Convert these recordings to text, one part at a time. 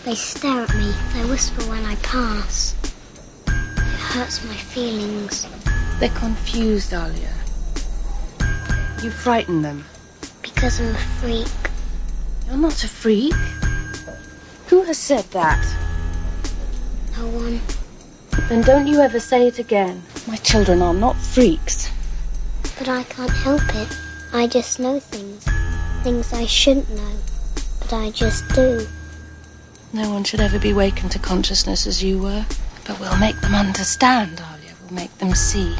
They stare at me. They whisper when I pass. It hurts my feelings. They're confused, Alia. You frighten them. Because I'm a freak. You're not a freak. Who has said that? No one. Then don't you ever say it again. My children are not freaks. But I can't help it. I just know things. Things I shouldn't know. But I just do. No one should ever be wakened to consciousness as you were. But we'll make them understand, Alia. We'll make them see.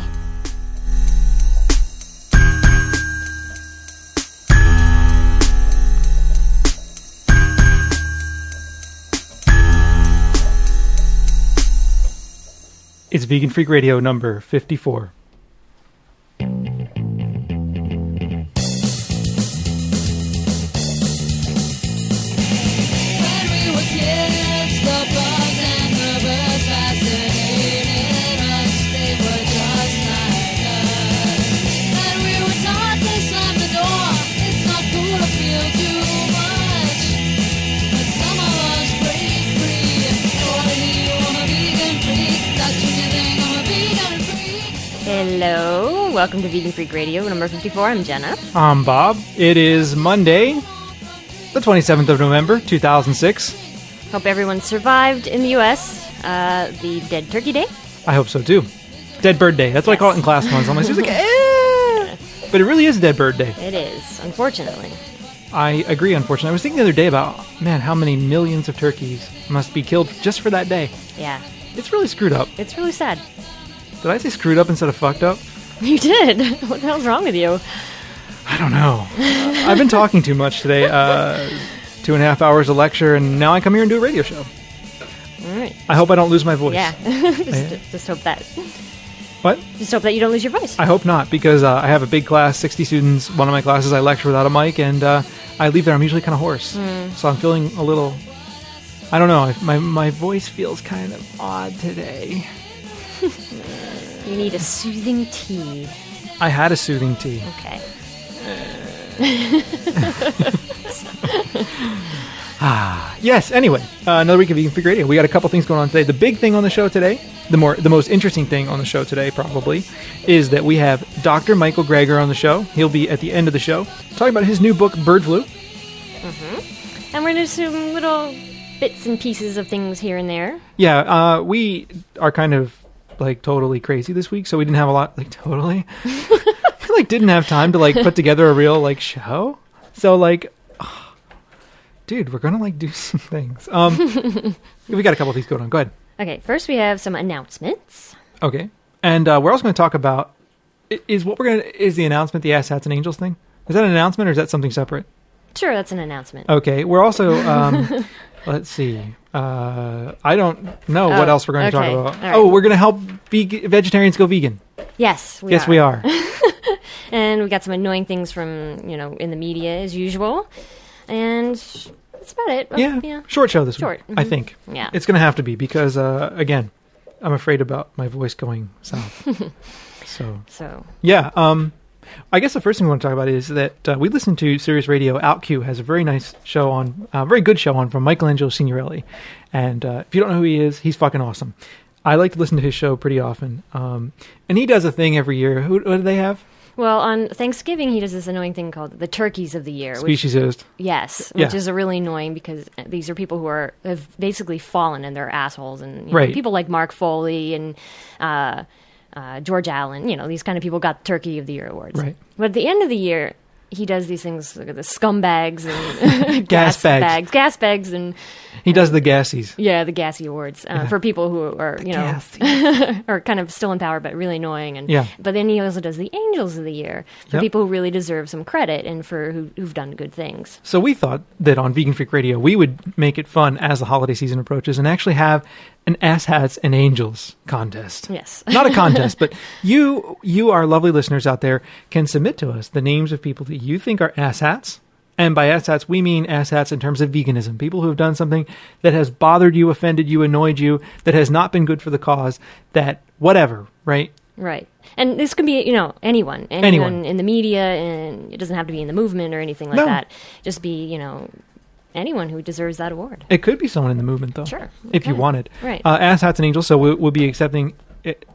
It's Vegan Freak Radio number 54. Hello, welcome to Vegan Freak Radio, number 54. I'm Jenna. I'm Bob. It is Monday, the 27th of November, 2006. Hope everyone survived in the U.S. The Dead Turkey Day. I hope so, too. Dead Bird Day. That's what I call it in class once. I'm like, but it really is Dead Bird Day. It is, unfortunately. I agree, unfortunately. I was thinking the other day about, man, how many millions of turkeys must be killed just for that day. Yeah. It's really screwed up. It's really sad. Did I say screwed up instead of fucked up? You did. What the hell's wrong with you? I don't know. I've been talking too much today. 2.5 hours of lecture, and now I come here and do a radio show. All right. I hope I don't lose my voice. Yeah. just hope that. What? Just hope that you don't lose your voice. I hope not, because I have a big class, 60 students. One of my classes I lecture without a mic, and I leave there. I'm usually kind of hoarse. So I'm feeling a little... I don't know. My voice feels kind of odd today. You need a soothing tea. I had a soothing tea. Okay. Yes, anyway, another week of Vegan Freak Radio. We got a couple things going on today. The big thing on the show today, the most interesting thing on the show today probably, is that we have Dr. Michael Greger on the show. He'll be at the end of the show talking about his new book, Bird Flu. Mm-hmm. And we're going to do some little bits and pieces of things here and there. Yeah, we are kind of like totally crazy this week, so we didn't have a lot, like totally. We didn't have time to put together a real show. So dude, we're gonna do some things. We got a couple of things going on. Go ahead. Okay, first we have some announcements. Okay, and we're also going to talk about is the announcement the Ass Hats and Angels thing? Is that an announcement or is that something separate? Sure, that's an announcement. Okay, we're also let's see. I don't know what else we're going to talk about. Right. Oh, we're going to help vegetarians go vegan. Yes, we are. And we got some annoying things from in the media as usual, and that's about it. Yeah. Short show this week. Mm-hmm. I think. Yeah, it's going to have to be because again, I'm afraid about my voice going south. So yeah. I guess the first thing we want to talk about is that we listen to Sirius Radio. OutQ has a very nice show on, very good show on from Michelangelo Signorelli. And if you don't know who he is, he's fucking awesome. I like to listen to his show pretty often. And he does a thing every year. What do they have? Well, on Thanksgiving, he does this annoying thing called the Turkeys of the Year. Speciesist. Which is really annoying because these are people who have basically fallen and they're assholes. And people like Mark Foley and... George Allen, these kind of people got Turkey of the Year awards. Right. But at the end of the year, he does these things, like the scumbags and gas bags, and he does the gassies. Yeah, the gassy awards for people who are are kind of still in power but really annoying. And but then he also does the Angels of the Year for people who really deserve some credit and for who've done good things. So we thought that on Vegan Freak Radio we would make it fun as the holiday season approaches and actually have an Ass Hats and Angels contest. Yes. Not a contest, but you, our lovely listeners out there, can submit to us the names of people that you think are ass hats. And by ass hats, we mean ass hats in terms of veganism. People who have done something that has bothered you, offended you, annoyed you, that has not been good for the cause, that whatever, right? Right. And this could be, anyone in the media, and it doesn't have to be in the movement or anything like that. Just be, anyone who deserves that award. It could be someone in the movement, though. Sure. If you wanted. Right. Asshats and Angels, so we'll be accepting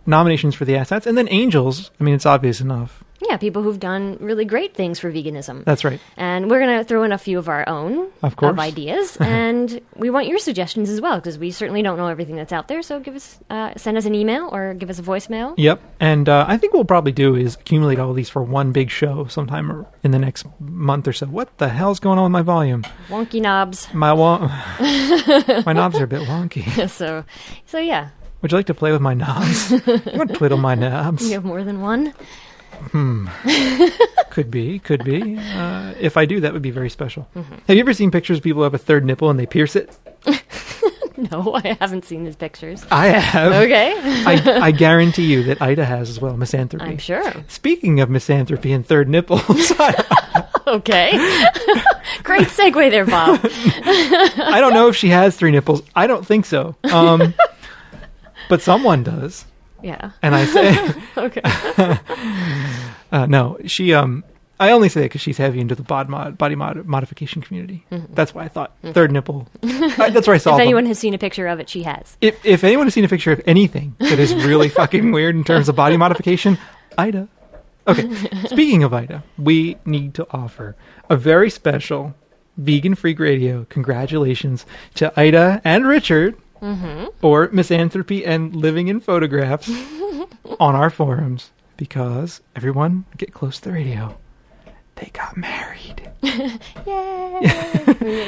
nominations for the Asshats. And then Angels, I mean, it's obvious enough. Yeah, people who've done really great things for veganism. That's right. And we're going to throw in a few of our own of ideas. And we want your suggestions as well, because we certainly don't know everything that's out there. So send us an email or give us a voicemail. Yep. And I think what we'll probably do is accumulate all these for one big show sometime in the next month or so. What the hell's going on with my volume? Wonky knobs. My knobs are a bit wonky. So yeah. Would you like to play with my knobs? You want to twiddle my knobs? You have more than one? Could be. If I do, that would be very special. Mm-hmm. Have you ever seen pictures of people who have a third nipple and they pierce it? No, I haven't seen these pictures. I have. Okay. I guarantee you that Ida has as well, misanthropy. I'm sure. Speaking of misanthropy and third nipples. Okay. Great segue there, Bob. I don't know if she has 3 nipples. I don't think so. But someone does. Yeah. And I say... Okay. No, she... I only say it because she's heavy into the body modification community. Mm-hmm. That's why I thought third nipple. That's where I saw If them. anyone has seen a picture of it, she has. If anyone has seen a picture of anything that is really fucking weird in terms of body modification, Ida. Okay, speaking of Ida, we need to offer a very special Vegan Freak Radio congratulations to Ida and Richard, or Misanthropy and Living in Photographs on our forums, because everyone get close to the radio. They got married. Yay!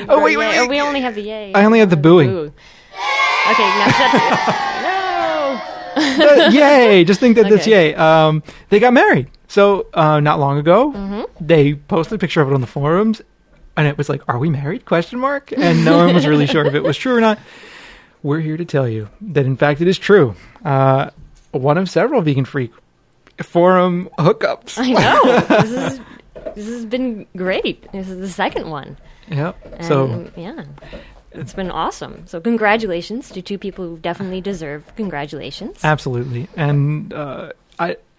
Oh, wait. We only have the yay. I only have the booing. Boo. Okay, now shut No! Yay! Just think that that's yay. They got married. So, not long ago, they posted a picture of it on the forums, and it was like, are we married? ? And no one was really sure if it was true or not. We're here to tell you that, in fact, it is true. One of several Vegan Freak forum hookups. I know. This has been great. This is the second one. Yep. It's been awesome. So congratulations to 2 people who definitely deserve congratulations. Absolutely. And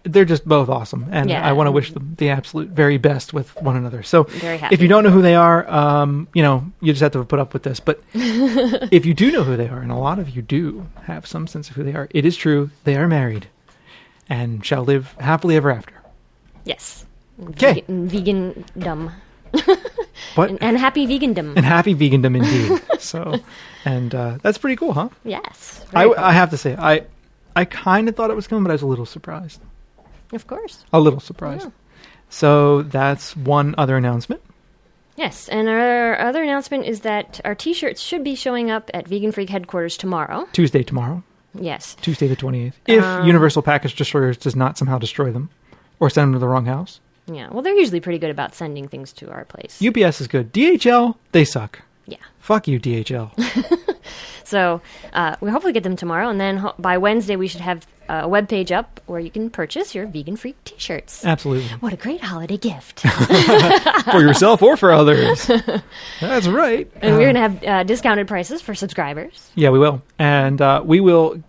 they're just both awesome. And I want to wish them the absolute very best with one another. So very happy. If you don't know who they are, you just have to put up with this. But if you do know who they are, and a lot of you do have some sense of who they are, it is true. They are married and shall live happily ever after. Yes. Okay. Vegan-dom. What? And happy vegandom. And happy vegandom indeed. So, and that's pretty cool, huh? Yes. Cool. I have to say, I kind of thought it was coming, but I was a little surprised. Of course. A little surprised. Yeah. So that's one other announcement. Yes, and our other announcement is that our T-shirts should be showing up at Vegan Freak headquarters tomorrow. Tuesday tomorrow. Yes. Tuesday the 28th. If Universal Package Destroyers does not somehow destroy them or send them to the wrong house. Yeah, well, they're usually pretty good about sending things to our place. UPS is good. DHL, they suck. Yeah. Fuck you, DHL. So we hopefully get them tomorrow, and then by Wednesday we should have a webpage up where you can purchase your Vegan Freak T-shirts. Absolutely. What a great holiday gift. For yourself or for others. That's right. And we're going to have discounted prices for subscribers. Yeah, we will. And we will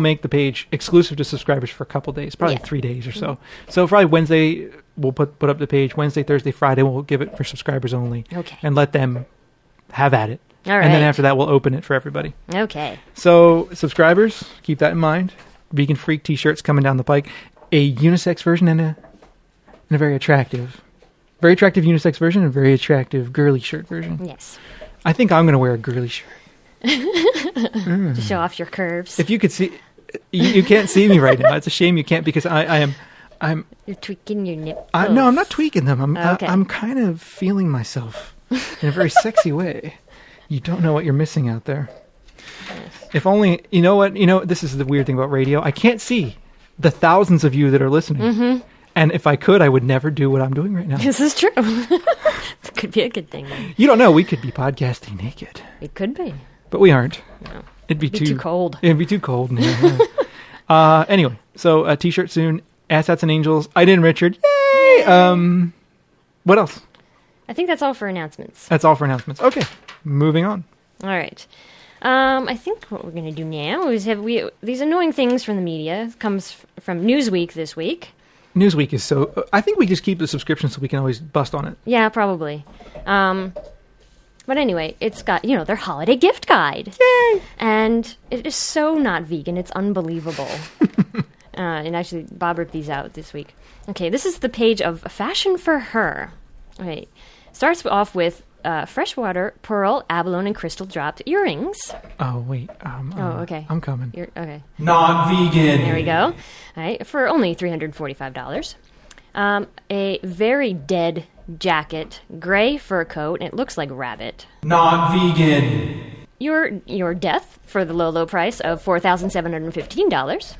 make the page exclusive to subscribers for a couple days, probably 3 days or so. Mm-hmm. So probably Wednesday we'll put up the page. Wednesday, Thursday, Friday we'll give it for subscribers only. Okay. And let them have at it. All right. And then after that we'll open it for everybody. Okay. So subscribers, keep that in mind. Vegan Freak T-shirts coming down the pike. A unisex version and a very attractive unisex version and a very attractive girly shirt version. Yes. I think I'm going to wear a girly shirt. To show off your curves. If you could see, you can't see me right now. It's a shame you can't because I'm. You're tweaking your nipples. No, I'm not tweaking them. Okay. I'm kind of feeling myself in a very sexy way. You don't know what you're missing out there. If only, you know what, this is the weird thing about radio. I can't see the thousands of you that are listening. Mm-hmm. And if I could, I would never do what I'm doing right now. This is true. It could be a good thing. Then. You don't know. We could be podcasting naked. It could be. But we aren't. No. It'd be too cold. It'd be too cold. Anyway, so a T-shirt soon. Asshats and Angels. I did Richard. Yay! What else? I think that's all for announcements. That's all for announcements. Okay, moving on. All right. I think what we're going to do now is these annoying things from the media. It comes from Newsweek this week. Newsweek is so... I think we just keep the subscription so we can always bust on it. Yeah, probably. But anyway, it's got, their holiday gift guide. Yay! And it is so not vegan. It's unbelievable. And actually, Bob ripped these out this week. Okay, this is the page of Fashion for Her. Okay, starts off with freshwater, pearl, abalone, and crystal dropped earrings. Oh, wait. Okay. I'm coming. Okay. Non-vegan. There we go. All right, for only $345. A very dead jacket, gray fur coat, and it looks like rabbit. Non-vegan. Your death for the low price of $4,715.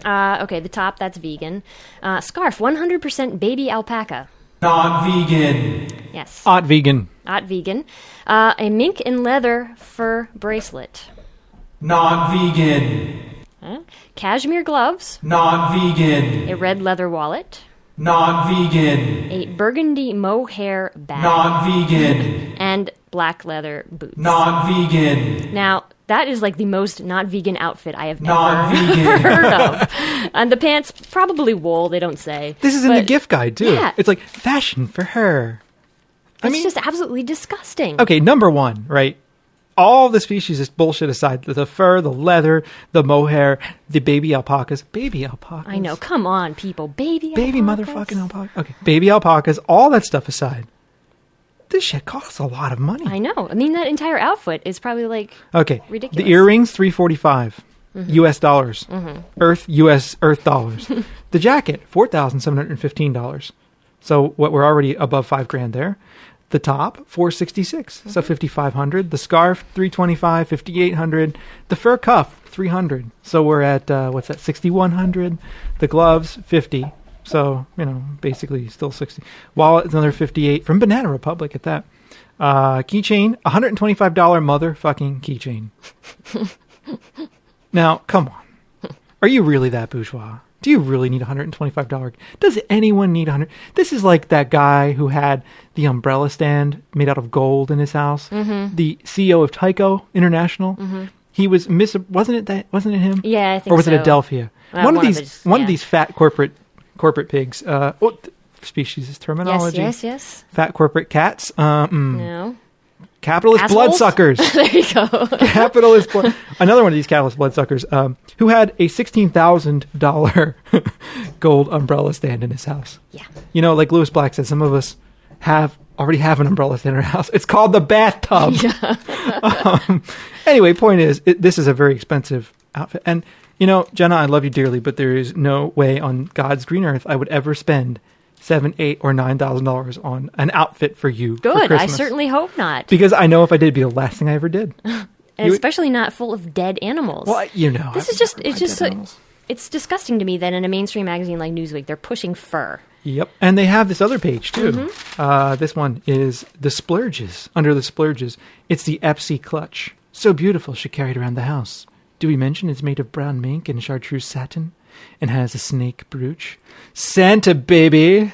Okay, the top, that's vegan. Scarf, 100% baby alpaca. Non-vegan. Yes. Odd vegan. Odd vegan. A mink and leather fur bracelet. Non-vegan. Cashmere gloves. Non-vegan. A red leather wallet. Non-vegan. A burgundy mohair bag. Non-vegan. And black leather boots. Non-vegan. Now, that is like the most not vegan outfit I have Non-vegan. ever heard of. And the pants, probably wool, they don't say. This is in the gift guide, too. Yeah. It's like fashion for her. It's just absolutely disgusting. Okay, number one, right? All the species is bullshit aside. The fur, the leather, the mohair, the baby alpacas. Baby alpacas. I know. Come on, people. Baby motherfucking alpacas. Okay, baby alpacas, all that stuff aside. This shit costs a lot of money. I know. I mean, that entire outfit is probably ridiculous. The earrings, $345 US dollars. US Earth dollars. The jacket, $4,715. So what we're already above $5,000 there. The top, $466, so $5,500. The scarf, $325, $5,800. The fur cuff, $300. So we're at what's that? $6,100. The gloves, $50. So basically still $60. Wallet, another $58 from Banana Republic at that. Keychain, $125 motherfucking keychain. Now, come on, are you really that bourgeois? Do you really need $125? Does anyone need $100? This is like that guy who had the umbrella stand made out of gold in his house. The CEO of Tyco International. He was wasn't it him? Yeah, I think so. Or was it Adelphia? One of these fat corporate pigs. Species terminology. Yes. Fat corporate cats. No. Capitalist Assholes? bloodsuckers. There you go. Another one of these capitalist bloodsuckers who had a $16,000 gold umbrella stand in his house. Yeah. Like Lewis Black said, some of us already have an umbrella stand in our house. It's called the bathtub. Yeah. Anyway, point is, this is a very expensive outfit. And, Jenna, I love you dearly, but there is no way on God's green earth I would ever spend $7,000, $8,000, or $9,000 on an outfit for you. Good. For Christmas. I certainly hope not. Because I know if I did, it'd be the last thing I ever did. And especially not full of dead animals. Well, this is just it's disgusting to me that in a mainstream magazine like Newsweek, they're pushing fur. Yep. And they have this other page too. This one is the splurges. Under the splurges, it's the Epsy clutch. So beautiful, she carried around the house. Do we mention it's made of brown mink and chartreuse satin and has a snake brooch? Santa baby,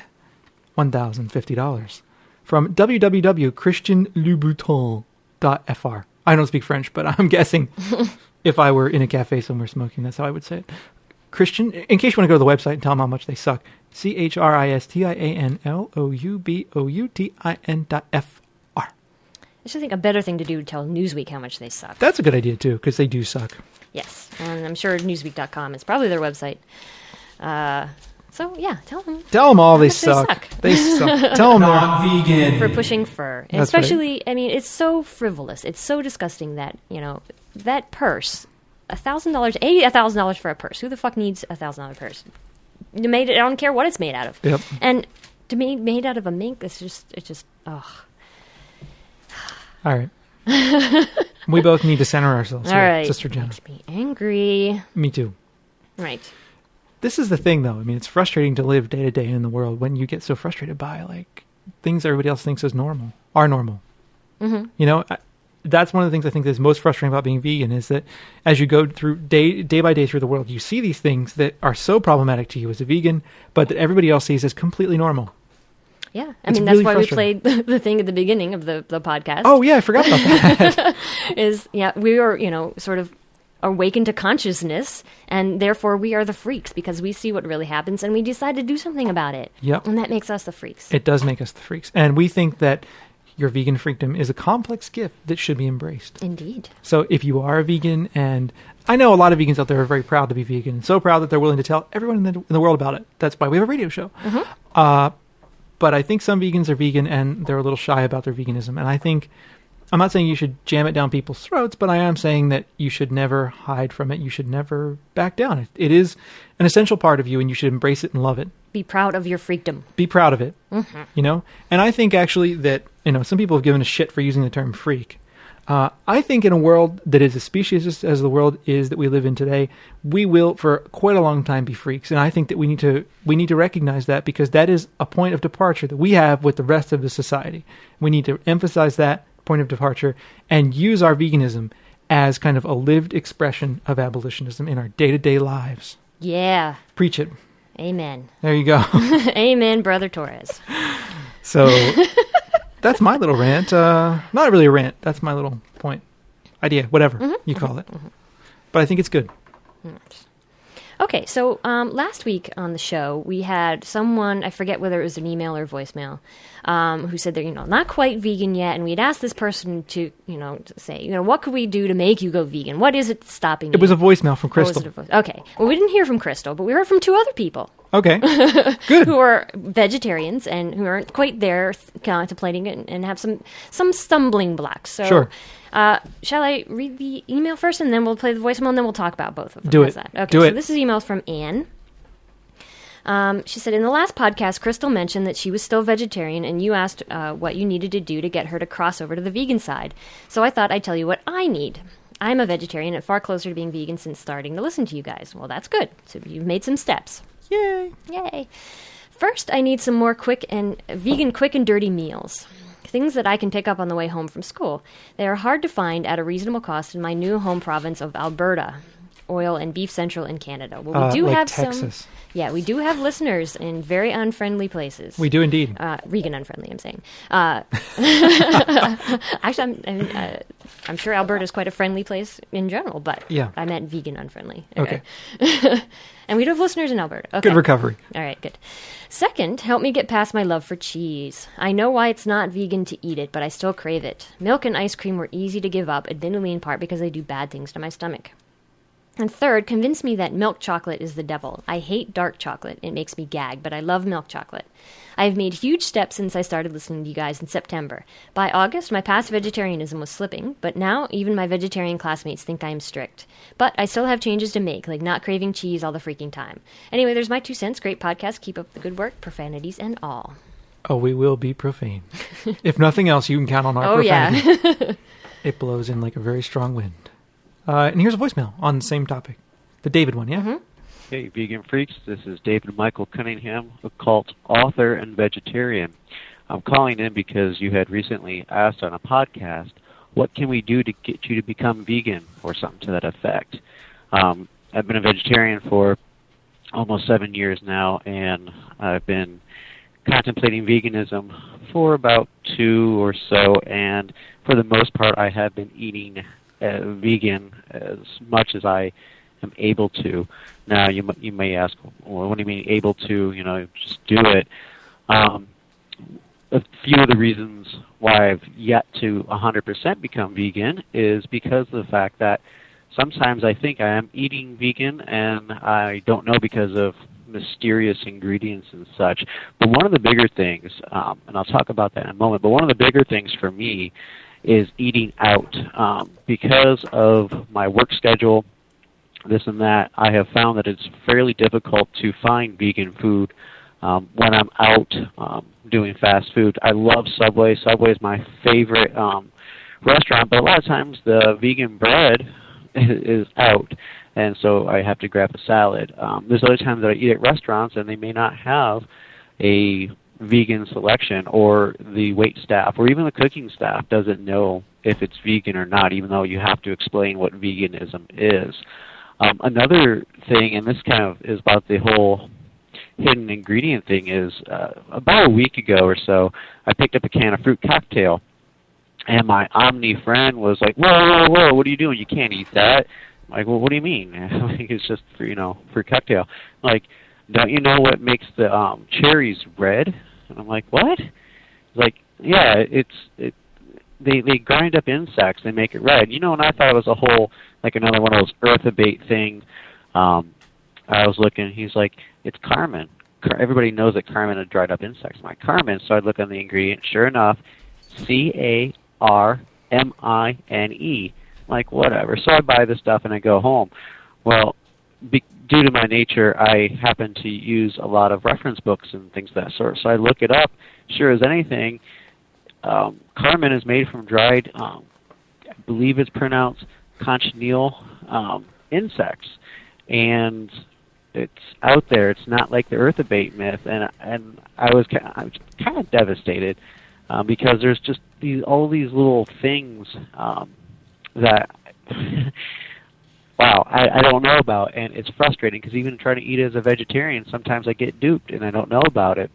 $1,050 from www.christianlouboutin.fr. I don't speak French, but I'm guessing if I were in a cafe somewhere smoking, that's how I would say it. Christian, in case you want to go to the website and tell them how much they suck, CHRISTIANLOUBOUTIN.fr. I should think a better thing to do to tell Newsweek how much they suck. That's a good idea, too, because they do suck. Yes, and I'm sure Newsweek.com is probably their website. So, yeah, tell them. Tell them all they suck. They suck. Tell them they're vegan. For pushing fur. And especially, right. I mean, it's so frivolous. It's so disgusting that, that purse, $1,000, $1,000 for a purse. Who the fuck needs a $1,000 purse? I don't care what it's made out of. Yep. And to be made out of a mink, it's just, ugh. All right. We both need to center ourselves. All right. Sister Jenna. Makes me angry. Me too. Right. This is the thing, though. I mean, it's frustrating to live day to day in the world when you get so frustrated by, things everybody else thinks is normal, are normal. Mm-hmm. That's one of the things I think that's most frustrating about being vegan is that as you go through day by day through the world, you see these things that are so problematic to you as a vegan, but that everybody else sees as completely normal. Yeah. I mean, that's why we played the thing at the beginning of the podcast. Oh, yeah. I forgot about that. We are, sort of awakened to consciousness, and therefore we are the freaks because we see what really happens and we decide to do something about it. Yep. And that makes us the freaks. It does make us the freaks. And we think that your vegan freakdom is a complex gift that should be embraced. Indeed. So if you are a vegan, and I know a lot of vegans out there are very proud to be vegan, and so proud that they're willing to tell everyone in the world about it. That's why we have a radio show. But I think some vegans are vegan and they're a little shy about their veganism. And I think, I'm not saying you should jam it down people's throats, but I am saying that you should never hide from it. You should never back down. It is an essential part of you, and you should embrace it and love it. Be proud of your freakdom. Be proud of it. You know? And I think actually that, you know, some people have given a shit for using the term freak. I think in a world that is as speciesist as the world is that we live in today, we will for quite a long time be freaks. And I think that we need to recognize that, because that is a point of departure that we have with the rest of the society. We need to emphasize that point of departure and use our veganism as kind of a lived expression of abolitionism in our day-to-day lives. Yeah. Preach it. Amen. There you go. Amen, Brother Torres. So that's my little rant. Not really a rant. That's my little point. Idea. Whatever you call it. But I think it's good. Okay, so last week on the show, we had someone, I forget whether it was an email or voicemail, who said they're, not quite vegan yet, and we'd asked this person to, to say, what could we do to make you go vegan? What is it stopping you? It was a voicemail from Crystal. Okay, well, we didn't hear from Crystal, but we heard from two other people. Okay, good. Who are vegetarians and who aren't quite there contemplating it and have some stumbling blocks. So, sure. Shall I read the email first, and then we'll play the voicemail, and then we'll talk about both of them? Do it. Okay, Do it. So this is email from Anne. She said, in the last podcast, Crystal mentioned that she was still vegetarian, and you asked what you needed to do to get her to cross over to the vegan side. So I thought I'd tell you what I need. I'm a vegetarian and far closer to being vegan since starting to listen to you guys. Well, that's good. So you've made some steps. Yay. Yay. First, I need some more vegan quick and dirty meals. Things that I can pick up on the way home from school. They are hard to find at a reasonable cost in my new home province of Alberta, oil and beef central in Canada. Well, we do like have Texas. Yeah, we do have listeners in very unfriendly places. We do indeed. Vegan unfriendly, I'm saying. Actually, I'm sure Alberta is quite a friendly place in general, but yeah. I meant vegan unfriendly. Okay. And we do have listeners in Alberta. Okay. Good recovery. All right, good. Second, help me get past my love for cheese. I know why it's not vegan to eat it, but I still crave it. Milk and ice cream were easy to give up, admittedly in part because they do bad things to my stomach. And third, convince me that milk chocolate is the devil. I hate dark chocolate. It makes me gag, but I love milk chocolate. I have made huge steps since I started listening to you guys in September. By August, my past vegetarianism was slipping, but now even my vegetarian classmates think I am strict. But I still have changes to make, like not craving cheese all the freaking time. Anyway, there's my 2 cents. Great podcast. Keep up the good work. Profanities and all. Oh, we will be profane. If nothing else, you can count on our profanity. Yeah. It blows in like a very strong wind. And here's a voicemail on the same topic. The David one, yeah? Hey, vegan freaks. This is David Michael Cunningham, occult author and vegetarian. I'm calling in because you had recently asked on a podcast, what can we do to get you to become vegan, or something to that effect. I've been a vegetarian for almost 7 years now, and I've been contemplating veganism for about 2 or so, and for the most part I have been eating vegan as much as I am able to. Now, you may ask, well, what do you mean able to, just do it? A few of the reasons why I've yet to 100% become vegan is because of the fact that sometimes I think I am eating vegan and I don't know because of mysterious ingredients and such. But one of the bigger things, and I'll talk about that in a moment, but one of the bigger things for me is eating out. Because of my work schedule, this and that, I have found that it's fairly difficult to find vegan food when I'm out doing fast food. I love Subway. Subway is my favorite restaurant, but a lot of times the vegan bread is out, and so I have to grab a salad. There's other times that I eat at restaurants, and they may not have a vegan selection, or the wait staff or even the cooking staff doesn't know if it's vegan or not, even though you have to explain what veganism is. Another thing, and this kind of is about the whole hidden ingredient thing, is about a week ago or so, I picked up a can of fruit cocktail, and my Omni friend was like, whoa, what are you doing? You can't eat that. I'm like, well, what do you mean? It's just, fruit cocktail. Like, don't you know what makes the cherries red? And I'm like, what? Like, They grind up insects. They make it red. And I thought it was a whole, like another one of those earthabate thing. I was looking. He's like, it's carmine. Everybody knows that carmine are dried up insects. I'm like, carmine. So I look on the ingredient. Sure enough, CARMINE. Like, whatever. So I buy the stuff and I go home. Well, due to my nature, I happen to use a lot of reference books and things of that sort. So I look it up. Sure as anything, carmine is made from dried, I believe it's pronounced cochineal insects. And it's out there. It's not like the earthabate myth. And I was kind of devastated because there's just all these little things that, wow, I don't know about. And it's frustrating because even trying to eat it as a vegetarian, sometimes I get duped and I don't know about it.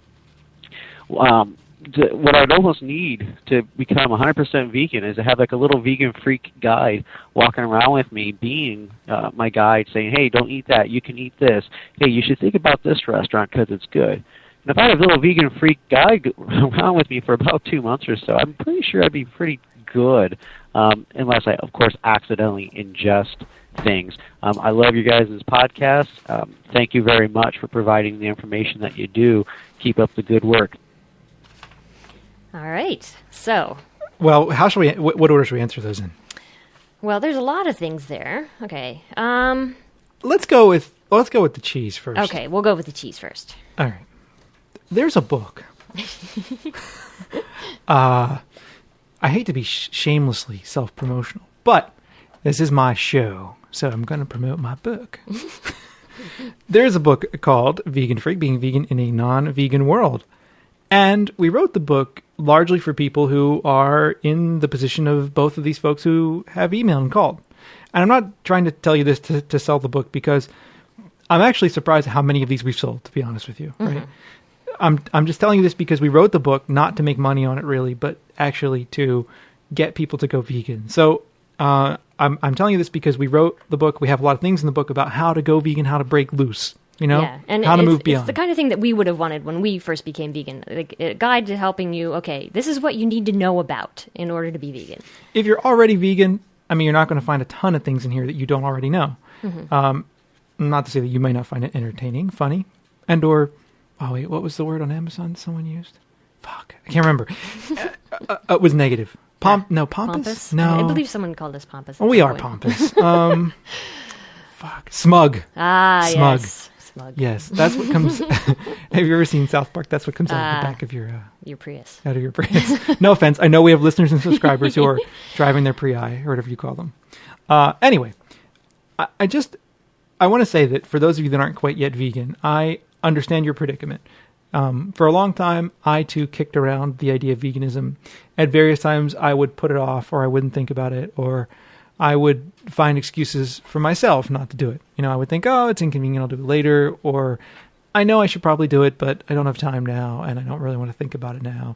What I'd almost need to become 100% vegan is to have like a little vegan freak guide walking around with me, being my guide, saying, hey, don't eat that, you can eat this. Hey, you should think about this restaurant because it's good. And if I had a little vegan freak guide around with me for about 2 months or so, I'm pretty sure I'd be pretty good, unless I, of course, accidentally ingest things. I love you guys' podcast. Thank you very much for providing the information that you do. Keep up the good work. All right. So. Well, how should we? What order should we answer those in? Well, there's a lot of things there. Okay. Let's go with the cheese first. Okay, we'll go with the cheese first. All right. There's a book. I hate to be shamelessly self-promotional, but this is my show, so I'm going to promote my book. There's a book called Vegan Freak, Being Vegan in a Non-Vegan World. And we wrote the book largely for people who are in the position of both of these folks who have emailed and called. And I'm not trying to tell you this to sell the book, because I'm actually surprised at how many of these we've sold, to be honest with you. Mm-hmm. Right? I'm just telling you this because we wrote the book not to make money on it really, but actually to get people to go vegan. So I'm telling you this because we wrote the book. We have a lot of things in the book about how to go vegan, how to break loose. And how to move beyond. It's the kind of thing that we would have wanted when we first became vegan. Like a guide to helping you, okay, this is what you need to know about in order to be vegan. If you're already vegan, you're not going to find a ton of things in here that you don't already know. Mm-hmm. Not to say that you might not find it entertaining, funny, and or, oh wait, what was the word on Amazon someone used? Fuck, I can't remember. It was negative. Pompous? No. I believe someone called us pompous. We are pompous. Fuck. Smug. Smug. Yes. Smug. Yes, that's what comes. Have you ever seen South Park? That's what comes out of the back of your Prius. Out of your Prius. No offense. I know we have listeners and subscribers who are driving their Prii or whatever you call them. Anyway, I want to say that for those of you that aren't quite yet vegan, I understand your predicament. For a long time, I too kicked around the idea of veganism. At various times, I would put it off, or I wouldn't think about it, or I would find excuses for myself not to do it. I would think, oh, it's inconvenient, I'll do it later, or I know I should probably do it, but I don't have time now, and I don't really want to think about it now.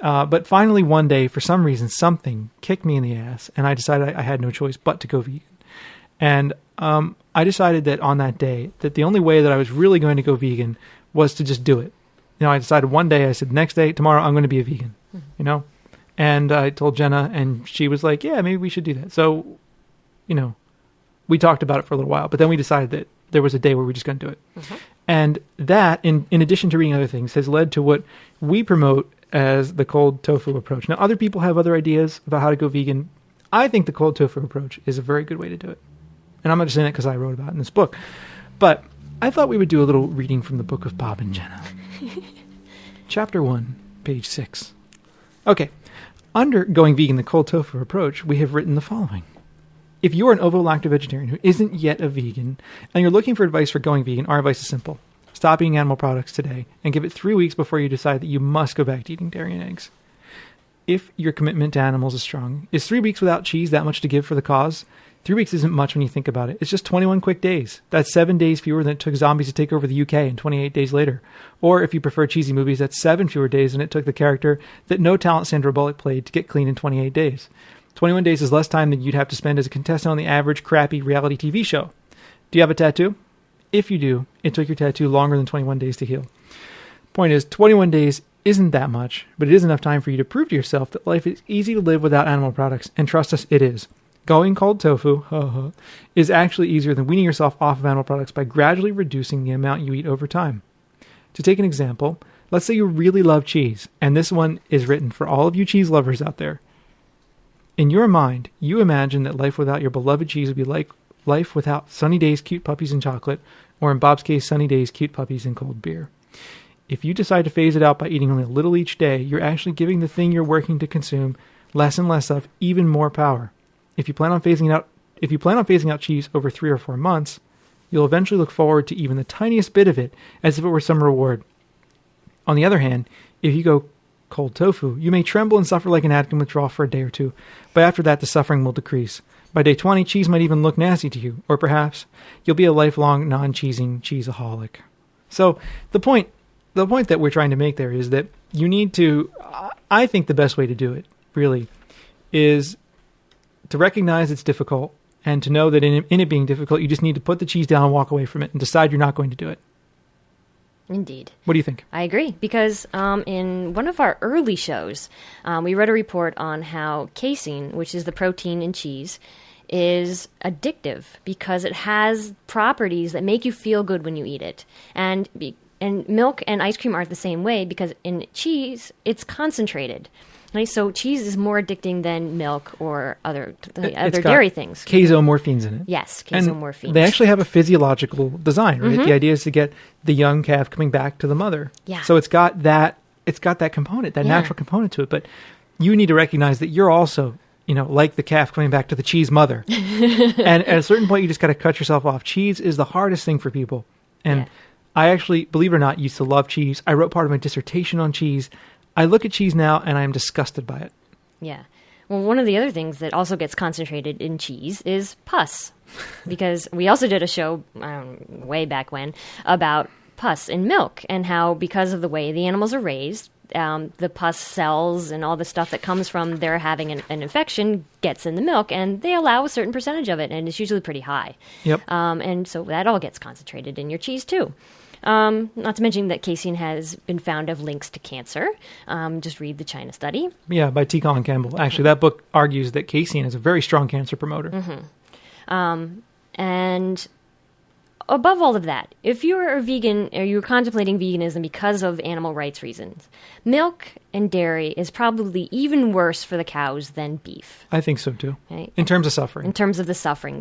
But finally, one day, for some reason, something kicked me in the ass, and I decided I had no choice but to go vegan. And I decided that on that day, that the only way that I was really going to go vegan was to just do it. I decided one day, I said, next day, tomorrow, I'm going to be a vegan, And I told Jenna, and she was like, yeah, maybe we should do that. So, we talked about it for a little while, but then we decided that there was a day where we were just going to do it. Mm-hmm. And that, in addition to reading other things, has led to what we promote as the cold tofu approach. Now, other people have other ideas about how to go vegan. I think the cold tofu approach is a very good way to do it. And I'm not just saying it because I wrote about it in this book. But I thought we would do a little reading from the book of Bob and Jenna. Chapter 1, page 6. Okay. Under Going Vegan, the Cold Tofu Approach, we have written the following. If you are an ovo-lacto vegetarian who isn't yet a vegan, and you're looking for advice for going vegan, our advice is simple. Stop eating animal products today, and give it 3 weeks before you decide that you must go back to eating dairy and eggs. If your commitment to animals is strong, is 3 weeks without cheese that much to give for the cause? 3 weeks isn't much when you think about it. It's just 21 quick days. That's 7 days fewer than it took zombies to take over the UK and 28 days later. Or if you prefer cheesy movies, that's 7 fewer days than it took the character that no talent Sandra Bullock played to get clean in 28 days. 21 days is less time than you'd have to spend as a contestant on the average crappy reality TV show. Do you have a tattoo? If you do, it took your tattoo longer than 21 days to heal. Point is, 21 days isn't that much, but it is enough time for you to prove to yourself that life is easy to live without animal products, and trust us, it is. Going cold tofu is actually easier than weaning yourself off of animal products by gradually reducing the amount you eat over time. To take an example, let's say you really love cheese, and this one is written for all of you cheese lovers out there. In your mind, you imagine that life without your beloved cheese would be like life without Sunny Days cute puppies and chocolate, or in Bob's case, Sunny Days cute puppies and cold beer. If you decide to phase it out by eating only a little each day, you're actually giving the thing you're working to consume less and less of even more power. If you plan on phasing out cheese over 3 or 4 months, you'll eventually look forward to even the tiniest bit of it as if it were some reward. On the other hand, if you go cold tofu, you may tremble and suffer like an Atkin withdrawal for a day or two, but after that the suffering will decrease. By day 20, cheese might even look nasty to you, or perhaps you'll be a lifelong non-cheesing cheeseaholic. So the point that we're trying to make there is that you need to, I think the best way to do it, really, is to recognize it's difficult, and to know that in it being difficult, you just need to put the cheese down and walk away from it and decide you're not going to do it. Indeed. What do you think? I agree, because in one of our early shows, we read a report on how casein, which is the protein in cheese, is addictive because it has properties that make you feel good when you eat it. And milk and ice cream aren't the same way, because in cheese, it's concentrated. Right? So cheese is more addicting than milk or other dairy things. Casomorphines in it. Yes, casomorphines. And they actually have a physiological design, right? Mm-hmm. The idea is to get the young calf coming back to the mother. Yeah. So it's got that component, that natural component to it. But you need to recognize that you're also, like the calf coming back to the cheese mother. And at a certain point, you just got to cut yourself off. Cheese is the hardest thing for people. And I actually, believe it or not, used to love cheese. I wrote part of my dissertation on cheese. I look at cheese now and I am disgusted by it. Yeah. Well, one of the other things that also gets concentrated in cheese is pus. Because we also did a show way back when about pus in milk, and how because of the way the animals are raised, the pus cells and all the stuff that comes from their having an infection gets in the milk, and they allow a certain percentage of it, and it's usually pretty high. Yep. And so that all gets concentrated in your cheese too. Not to mention that casein has been found to have links to cancer. Just read the China study. Yeah, by T. Colin Campbell. Actually, that book argues that casein is a very strong cancer promoter. Mm-hmm. And above all of that, if you're a vegan or you're contemplating veganism because of animal rights reasons, milk and dairy is probably even worse for the cows than beef. I think so too. Right? In terms of suffering. In terms of the suffering.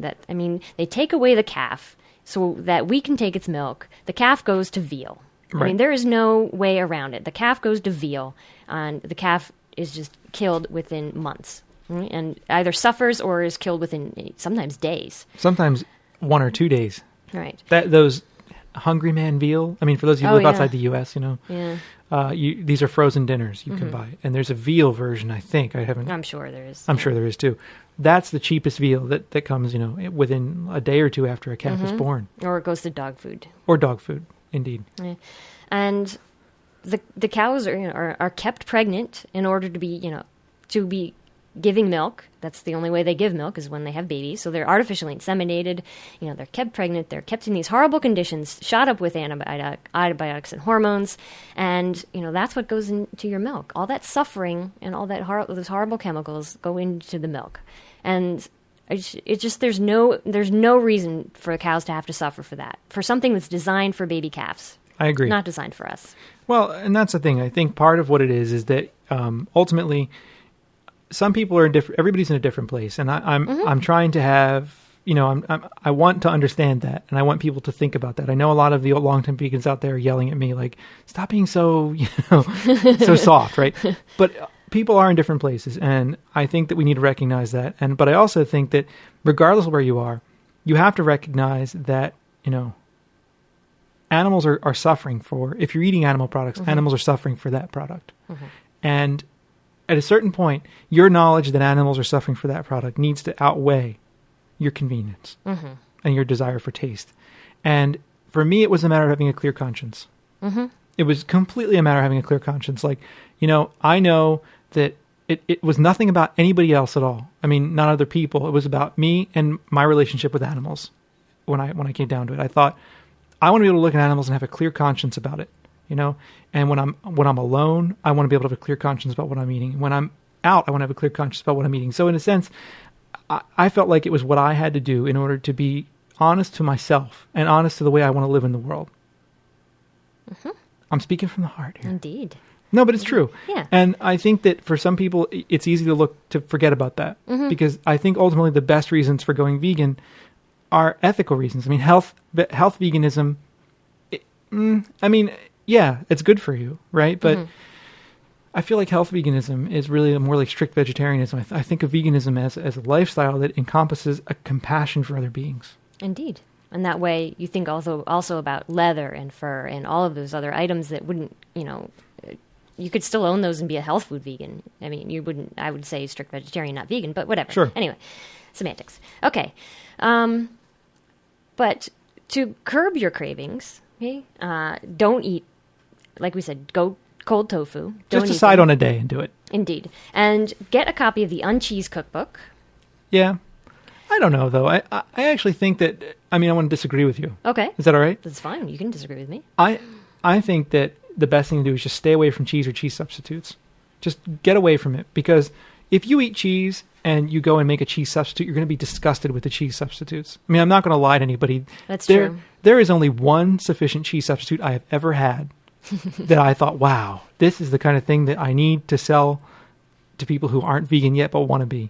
They take away the calf so that we can take its milk. The calf goes to veal. Right. There is no way around it. The calf goes to veal, and the calf is just killed within months. Right? And either suffers or is killed within sometimes days. Sometimes 1 or 2 days. Right. Those Hungry Man veal, for those of you who live outside the U.S., these are frozen dinners you can buy. And there's a veal version, I think. I'm sure there is. I'm sure there is, too. That's the cheapest veal that comes, within a day or two after a calf is born. Or it goes to dog food. Or dog food, indeed. Yeah. And the cows are kept pregnant in order to be giving milk. That's the only way they give milk, is when they have babies. So they're artificially inseminated. They're kept pregnant. They're kept in these horrible conditions, shot up with antibiotics and hormones. And, that's what goes into your milk. All that suffering and all those horrible chemicals go into the milk. And there's no reason for cows to have to suffer for that, for something that's designed for baby calves. I agree. Not designed for us. Well, and that's the thing. I think part of what it is that ultimately some people are different. Everybody's in a different place, and I'm trying to have, I want to understand that, and I want people to think about that. I know a lot of the long-term vegans out there are yelling at me like, "Stop being so, so soft," right? But people are in different places, and I think that we need to recognize that. But I also think that regardless of where you are, you have to recognize that animals are suffering for. If you're eating animal products, animals are suffering for that product, and at a certain point, your knowledge that animals are suffering for that product needs to outweigh your convenience and your desire for taste. And for me, it was a matter of having a clear conscience. It was completely a matter of having a clear conscience. Like, I know that it was nothing about anybody else at all. Not other people. It was about me and my relationship with animals. When I came down to it, I thought, I want to be able to look at animals and have a clear conscience about it. you know. And when I'm alone, I want to be able to have a clear conscience about what I'm eating. When I'm out, I want to have a clear conscience about what I'm eating. So in a sense, I felt like it was what I had to do in order to be honest to myself and honest to the way I want to live in the world. Mm-hmm. I'm speaking from the heart here. Indeed. No, but it's true. Yeah. And I think that for some people, it's easy to forget about that. Mm-hmm. Because I think ultimately the best reasons for going vegan are ethical reasons. I mean, health veganism, yeah, it's good for you, right? But I feel like health veganism is really more like strict vegetarianism. I think of veganism as a lifestyle that encompasses a compassion for other beings. Indeed. And that way you think also about leather and fur and all of those other items that wouldn't, you could still own those and be a health food vegan. I mean, you wouldn't, I would say strict vegetarian, not vegan, but whatever. Sure. Anyway, semantics. Okay. But to curb your cravings, okay, don't eat, like we said, go cold tofu. Just decide on a day and do it. Indeed. And get a copy of the Uncheese Cookbook. Yeah. I don't know, though. I actually think that, I want to disagree with you. Okay. Is that all right? That's fine. You can disagree with me. I think that the best thing to do is just stay away from cheese or cheese substitutes. Just get away from it. Because if you eat cheese and you go and make a cheese substitute, you're going to be disgusted with the cheese substitutes. I'm not going to lie to anybody. That's true. There is only one sufficient cheese substitute I have ever had that I thought, wow, this is the kind of thing that I need to sell to people who aren't vegan yet but want to be.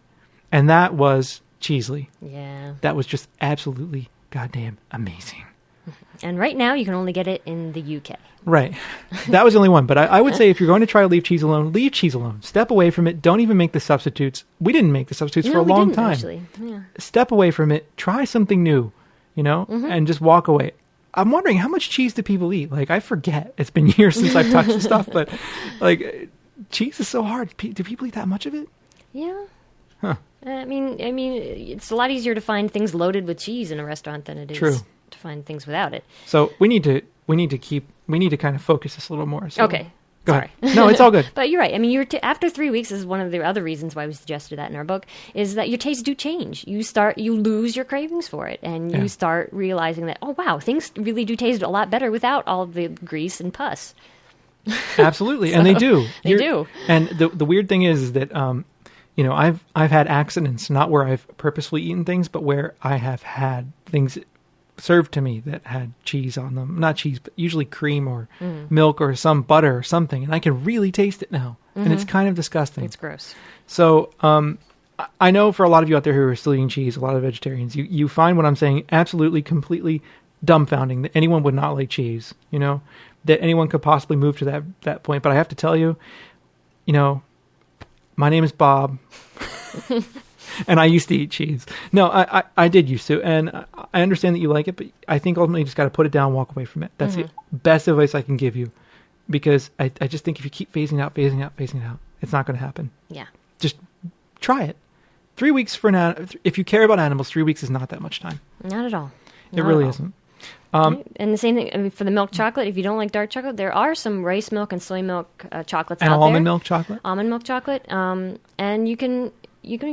And that was Cheesely. Yeah. That was just absolutely goddamn amazing. And right now you can only get it in the UK. Right. That was the only one. But I would say if you're going to try to leave cheese alone. Step away from it. Don't even make the substitutes. We didn't make the substitutes for a long time. Actually. Yeah. Step away from it. Try something new, and just walk away. I'm wondering, how much cheese do people eat? I forget. It's been years since I've touched the stuff, but cheese is so hard. Do people eat that much of it? Yeah. Huh. I mean, it's a lot easier to find things loaded with cheese in a restaurant than it is to find things without it. So we need to kind of focus this a little more. So okay. Go Sorry. ahead. No, it's all good. But you're right. After 3 weeks is one of the other reasons why we suggested that in our book, is that your tastes do change. You lose your cravings for it, and you start realizing that, oh wow, things really do taste a lot better without all the grease and pus. Absolutely, and they do. They do. And the weird thing is that I've had accidents, not where I've purposefully eaten things, but where I have had things served to me that had cheese on them. Not cheese, but usually cream or milk or some butter or something. And I can really taste it now. Mm-hmm. And it's kind of disgusting. It's gross. So I know for a lot of you out there who are still eating cheese, a lot of vegetarians, you find what I'm saying absolutely, completely dumbfounding that anyone would not like cheese, that anyone could possibly move to that point. But I have to tell you, my name is Bob. And I used to eat cheese. No, I did used to. And I understand that you like it, but I think ultimately you just got to put it down and walk away from it. That's the best advice I can give you. Because I just think if you keep phasing out, it's not going to happen. Yeah. Just try it. 3 weeks if you care about animals, 3 weeks is not that much time. Not at all. It really isn't. And the same thing for the milk chocolate. If you don't like dark chocolate, there are some rice milk and soy milk chocolates out there. And almond milk chocolate? Almond milk chocolate. And you can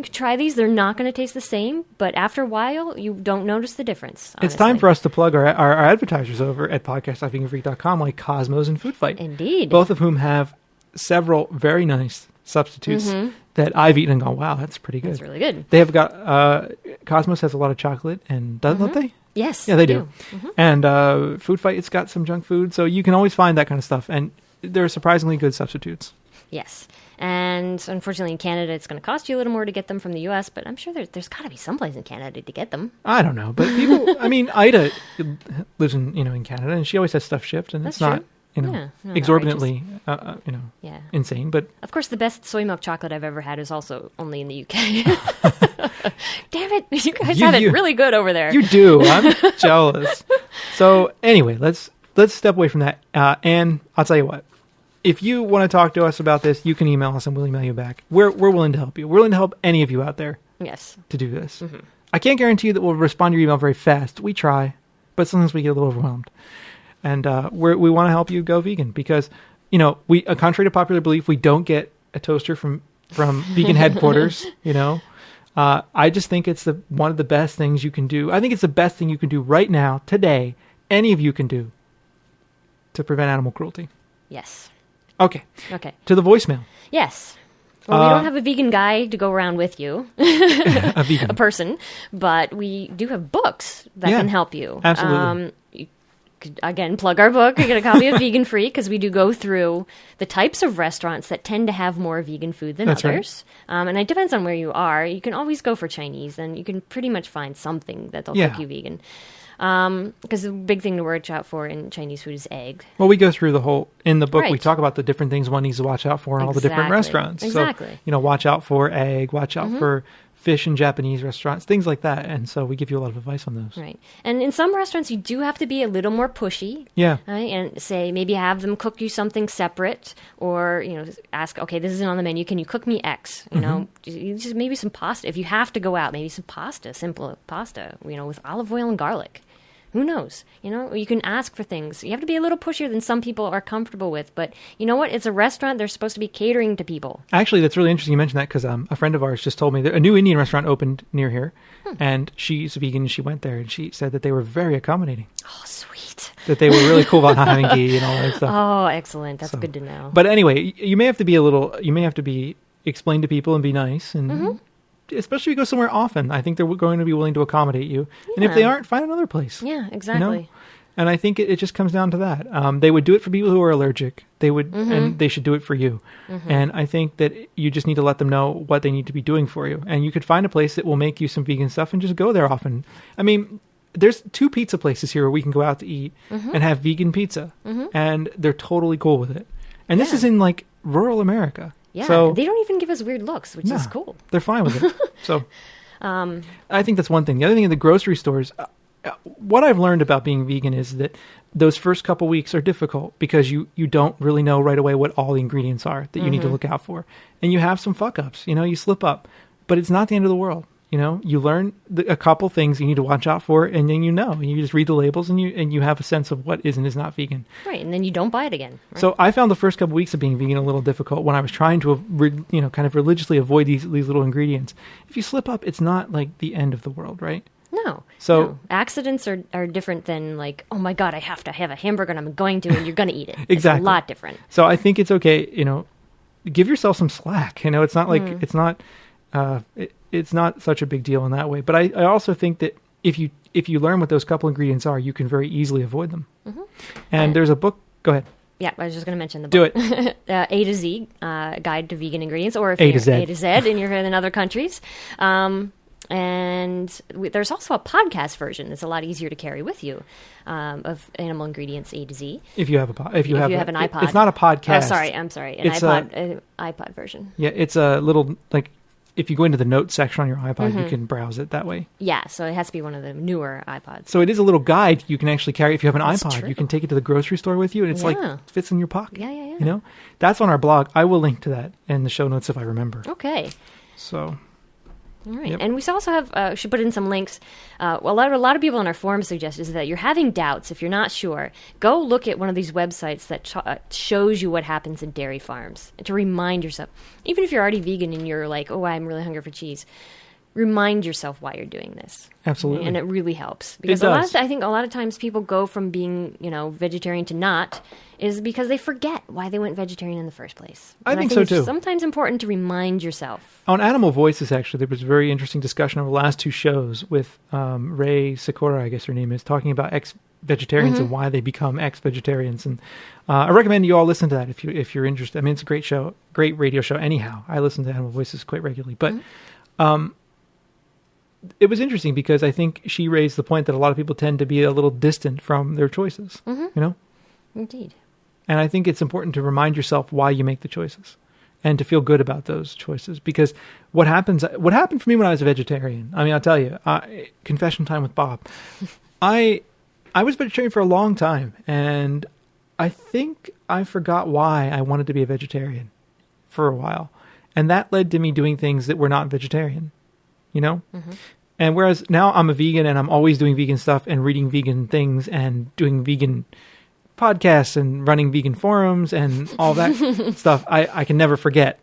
try these. They're not going to taste the same, but after a while, you don't notice the difference. Honestly. It's time for us to plug our advertisers over at podcast.veganfreak.com, like Cosmos and Food Fight. Indeed. Both of whom have several very nice substitutes that I've eaten and gone, wow, that's pretty good. That's really good. They have got, Cosmos has a lot of chocolate, and don't they? Yes. Yeah, they do. And Food Fight, it's got some junk food, so you can always find that kind of stuff, and they're surprisingly good substitutes. Yes. And unfortunately in Canada, it's going to cost you a little more to get them from the U.S., but I'm sure there's got to be someplace in Canada to get them. I don't know, but people, Ida lives in Canada, and she always has stuff shipped, and that's it's not, exorbitantly, insane. But of course, the best soy milk chocolate I've ever had is also only in the UK. Damn it. You guys have it really good over there. You do. I'm jealous. So anyway, let's step away from that. And I'll tell you what. If you want to talk to us about this, you can email us and we'll email you back. We're willing to help you. We're willing to help any of you out there to do this. Mm-hmm. I can't guarantee you that we'll respond to your email very fast. We try, but sometimes we get a little overwhelmed. And we want to help you go vegan because, contrary to popular belief, we don't get a toaster from vegan headquarters, I just think it's one of the best things you can do. I think it's the best thing you can do right now, today, any of you can do. to prevent animal cruelty. Yes. Okay. Okay. To the voicemail. Yes. Well, we don't have a vegan guy to go around with you, a person, but we do have books that can help you. Absolutely. You could, again, plug our book. You get a copy of Vegan Free because we do go through the types of restaurants that tend to have more vegan food than others. Right. And it depends on where you are. You can always go for Chinese, and you can pretty much find something that they'll cook you vegan. Because the big thing to watch out for in Chinese food is egg. Well, we go through the whole, in the book, we talk about the different things one needs to watch out for in all the different restaurants. Exactly. So, watch out for egg, watch out for fish in Japanese restaurants, things like that. And so we give you a lot of advice on those. Right. And in some restaurants, you do have to be a little more pushy. Yeah. Right? And say, maybe have them cook you something separate, or, ask, okay, this isn't on the menu. Can you cook me X? Just maybe some pasta. If you have to go out, maybe some pasta, simple pasta, with olive oil and garlic. Who knows? You can ask for things. You have to be a little pushier than some people are comfortable with. But you know what? It's a restaurant. They're supposed to be catering to people. Actually, that's really interesting you mentioned that because a friend of ours just told me that a new Indian restaurant opened near here. And she's vegan and she went there and she said that they were very accommodating. Oh, sweet. That they were really cool about not having ghee and all that stuff. Oh, excellent. That's good to know. But anyway, you may have to be explain to people and be nice and... Especially if you go somewhere often, I think they're going to be willing to accommodate you. Yeah. And if they aren't, find another place. Yeah, exactly. And I think it just comes down to that. They would do it for people who are allergic. They would, and they should do it for you. And I think that you just need to let them know what they need to be doing for you. And you could find a place that will make you some vegan stuff and just go there often. I mean, there's 2 pizza places here where we can go out to eat and have vegan pizza. And they're totally cool with it. And this is in rural America. Yeah, so, they don't even give us weird looks, which is cool. They're fine with it. So I think that's one thing. The other thing in the grocery stores, what I've learned about being vegan is that those first couple weeks are difficult because you don't really know right away what all the ingredients are that you need to look out for. And you have some fuck-ups, you slip up. But it's not the end of the world. You learn a couple things you need to watch out for, and then you just read the labels, and you have a sense of what is and is not vegan. Right, and then you don't buy it again. Right? So I found the first couple weeks of being vegan a little difficult when I was trying to, kind of religiously avoid these little ingredients. If you slip up, it's not like the end of the world, right? No. So no. Accidents are different than oh my God, I have to have a hamburger and I'm going to, and you're going to eat it. Exactly. It's a lot different. So I think it's okay, give yourself some slack. It's not like it's not. It's not such a big deal in that way. But I also think that if you learn what those couple ingredients are, you can very easily avoid them. And there's a book. Go ahead. Yeah, I was just going to mention the book. Do it. A to Z, Guide to Vegan Ingredients, or if A you're to Z. A to Z and you're in other countries. And there's also a podcast version that's a lot easier to carry with you of Animal Ingredients A to Z. If you have if you have an iPod. It's not a podcast. I'm sorry. An iPod version. Yeah, it's a little if you go into the notes section on your iPod, you can browse it that way. Yeah, so it has to be one of the newer iPods. So it is a little guide you can actually carry. If you have an That's iPod, true. you can take it to the grocery store with you, and it's fits in your pocket. Yeah. That's on our blog. I will link to that in the show notes if I remember. Okay. So... All right, and we also have should put in some links. A lot of people on our forum suggest is that you're having doubts. If you're not sure, go look at one of these websites that shows you what happens in dairy farms to remind yourself. Even if you're already vegan and you're like, oh, I'm really hungry for cheese, remind yourself why you're doing this. Absolutely, and it really helps because I think a lot of times people go from being vegetarian to not is because they forget why they went vegetarian in the first place. I think so too. It's sometimes important to remind yourself. On Animal Voices, actually, there was a very interesting discussion over the last 2 shows with Ray Sikora, I guess her name is, talking about ex-vegetarians and why they become ex-vegetarians. And I recommend you all listen to that if you're interested. I mean, it's a great show, great radio show. Anyhow, I listen to Animal Voices quite regularly, but. It was interesting because I think she raised the point that a lot of people tend to be a little distant from their choices, Indeed. And I think it's important to remind yourself why you make the choices and to feel good about those choices. Because what happened for me when I was a vegetarian, I mean, I'll tell you, confession time with Bob. I was vegetarian for a long time, and I think I forgot why I wanted to be a vegetarian for a while. And that led to me doing things that were not vegetarian. And whereas now I'm a vegan and I'm always doing vegan stuff and reading vegan things and doing vegan podcasts and running vegan forums and all that stuff, I can never forget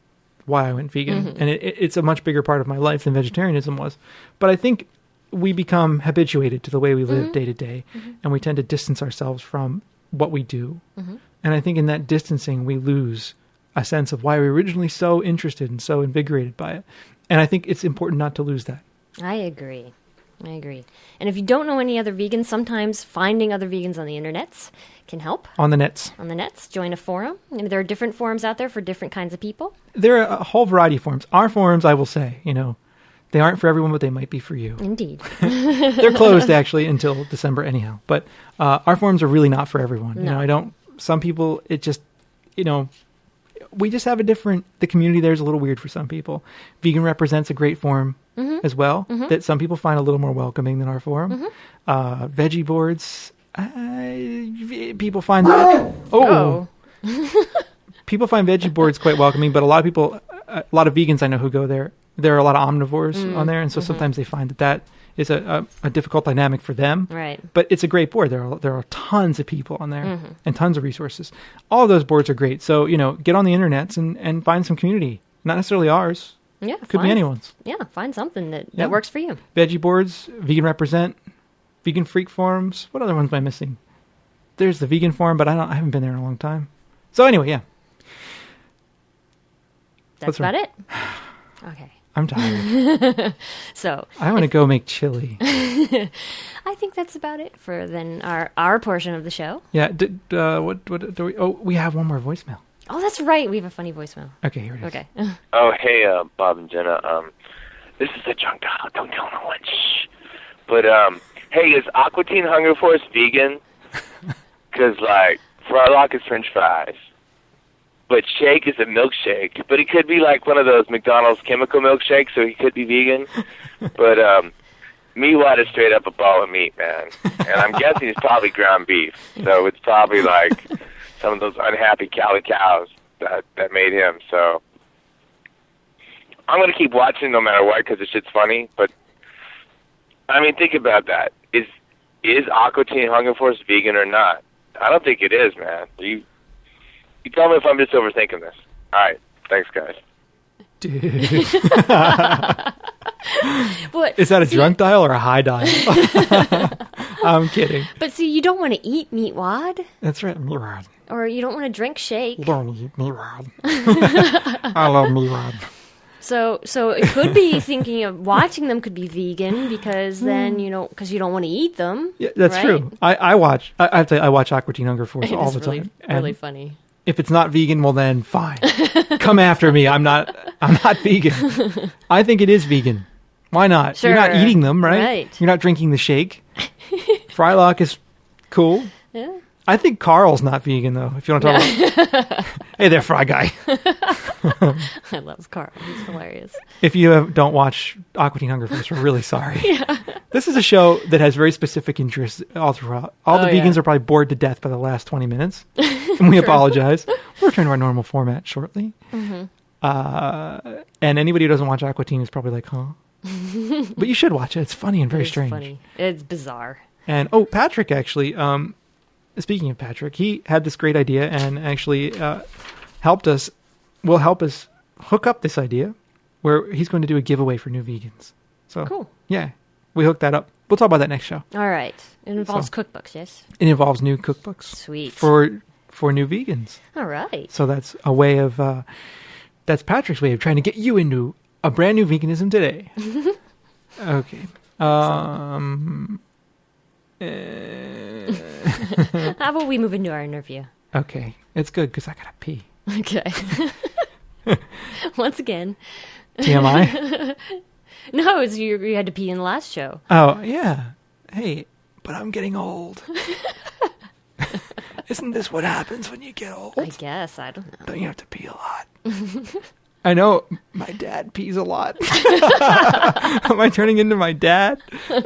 why I went vegan. And it's a much bigger part of my life than vegetarianism was. But I think we become habituated to the way we live day to day, and we tend to distance ourselves from what we do. And I think in that distancing, we lose a sense of why we were originally so interested and so invigorated by it. And I think it's important not to lose that. I agree. And if you don't know any other vegans, sometimes finding other vegans on the internets can help. On the nets. Join a forum. And there are different forums out there for different kinds of people. There are a whole variety of forums. Our forums, I will say, they aren't for everyone, but they might be for you. Indeed. They're closed, actually, until December anyhow. But our forums are really not for everyone. No. Some people, it just, we just have the community there is a little weird for some people. Vegan Represents a great forum as well, that some people find a little more welcoming than our forum. Veggie boards, people find people find veggie boards quite welcoming, but a lot of vegans I know who go there, there are a lot of omnivores on there, and so sometimes they find that is a difficult dynamic for them. Right. But it's a great board. There are tons of people on there and tons of resources. All of those boards are great. So, get on the internets and find some community. Not necessarily ours. Yeah. Could be anyone's. Yeah. Find something that works for you. Veggie boards, Vegan Represent, Vegan Freak forums. What other ones am I missing? There's the Vegan forum, but I haven't been there in a long time. So anyway, yeah. That's about it. Okay. I'm tired. So I want to go make chili. I think that's about it for then our portion of the show. Yeah. What do we? Oh, we have one more voicemail. Oh, that's right. We have a funny voicemail. Okay, here it is. Okay. Oh, hey, Bob and Jenna. This is a junk dial. Don't tell no one. Shh. But hey, is Aqua Teen Hunger Force vegan? Because Frylock is French fries. But Shake is a milkshake. But it could be like one of those McDonald's chemical milkshakes, so he could be vegan. But Meatwad is straight up a ball of meat, man. And I'm guessing it's probably ground beef. So it's probably like some of those unhappy Cali cows that made him. So I'm going to keep watching no matter what because the shit's funny. But, I mean, think about that. Is Aqua Teen Hunger Force vegan or not? I don't think it is, man. You tell me if I'm just overthinking this. All right. Thanks, guys. Dude. Is that a drunk dial or a high dial? I'm kidding. But see, you don't want to eat Meatwad. That's right, Meatwad. Or you don't want to drink Shake. Don't eat Meatwad. I love Meatwad. So it could be thinking of watching them could be vegan because then, because you don't want to eat them. Yeah, that's right? true. I watch Aqua Teen Hunger Force all the time. It's really funny. If it's not vegan, well then fine. Come after me. I'm not vegan. I think it is vegan. Why not? Sure. You're not eating them, right? Right. You're not drinking the shake. Frylock is cool. Yeah. I think Carl's not vegan though, if you want to talk about Hey there, Fry Guy. I love Carl. He's hilarious. If you don't watch Aqua Teen Hunger Force, we're really sorry. Yeah. This is a show that has very specific interests all throughout. All the vegans are probably bored to death by the last 20 minutes. And we apologize. We'll return to our normal format shortly. Mm-hmm. And anybody who doesn't watch Aqua Teen is probably like, huh? But you should watch it. It's funny and very strange. Funny. It's bizarre. And, Patrick actually, speaking of Patrick, he had this great idea and actually will help us hook up this idea where he's going to do a giveaway for new vegans. So cool. Yeah, we hooked that up. We'll talk about that next show. All right. It involves cookbooks, yes? It involves new cookbooks. Sweet. For new vegans. All right. So that's a way of, that's Patrick's way of trying to get you into a brand new veganism today. Okay. How about we move into our interview? Okay. It's good because I got to pee. Okay. Once again. TMI? No, you had to pee in the last show. Oh, yeah. Hey, but I'm getting old. Isn't this what happens when you get old? I guess. I don't know. Don't you have to pee a lot? I know. My dad pees a lot. Am I turning into my dad? No!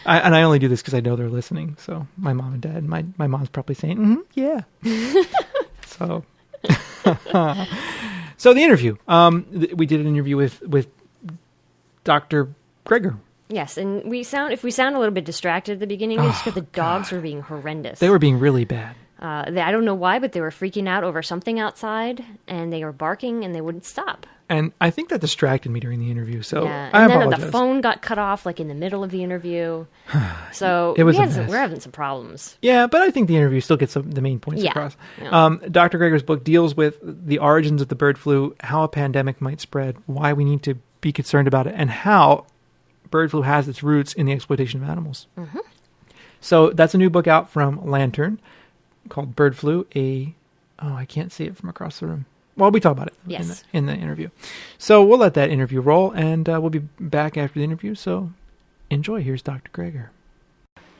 And I only do this because I know they're listening. So my mom and dad, my mom's probably saying, yeah. So the interview. We did an interview with Dr. Greger. Yes, and if we sound a little bit distracted at the beginning, it's because the dogs were being horrendous. They were being really bad. I don't know why, but they were freaking out over something outside, and they were barking, and they wouldn't stop. And I think that distracted me during the interview, so yeah. I apologize. And then the phone got cut off, like, in the middle of the interview. So we're having some problems. Yeah, but I think the interview still gets the main points across. Yeah. Dr. Greger's book deals with the origins of the bird flu, how a pandemic might spread, why we need to be concerned about it, and how bird flu has its roots in the exploitation of animals. Mm-hmm. So that's a new book out from Lantern called Bird Flu, I can't see it from across the room. Well, we talk about it in the interview. So we'll let that interview roll, and we'll be back after the interview. So enjoy. Here's Dr. Greger.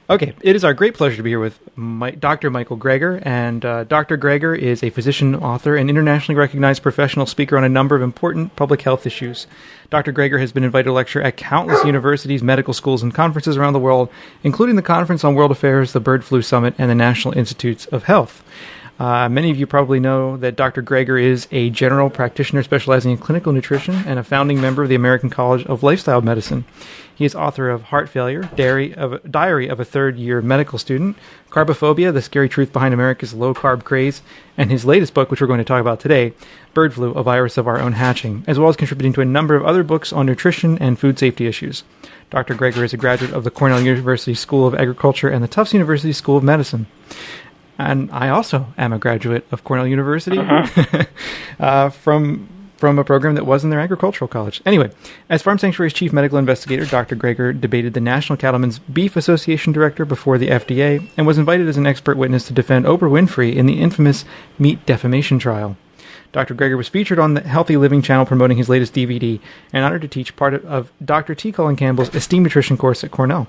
Okay, it is our great pleasure to be here with Dr. Michael Greger. And Dr. Greger is a physician, author, and internationally recognized professional speaker on a number of important public health issues. Dr. Greger has been invited to lecture at countless universities, medical schools, and conferences around the world, including the Conference on World Affairs, the Bird Flu Summit, and the National Institutes of Health. Many of you probably know that Dr. Greger is a general practitioner specializing in clinical nutrition and a founding member of the American College of Lifestyle Medicine. He is author of Heart Failure, Diary of a Third-Year Medical Student, Carbophobia, The Scary Truth Behind America's Low-Carb Craze, and his latest book, which we're going to talk about today, Bird Flu, A Virus of Our Own Hatching, as well as contributing to a number of other books on nutrition and food safety issues. Dr. Greger is a graduate of the Cornell University School of Agriculture and the Tufts University School of Medicine. And I also am a graduate of Cornell University from a program that was in their agricultural college. Anyway, as Farm Sanctuary's chief medical investigator, Dr. Greger debated the National Cattlemen's Beef Association director before the FDA and was invited as an expert witness to defend Oprah Winfrey in the infamous meat defamation trial. Dr. Greger was featured on the Healthy Living channel promoting his latest DVD and honored to teach part of Dr. T. Cullen Campbell's Esteemed Nutrition course at Cornell.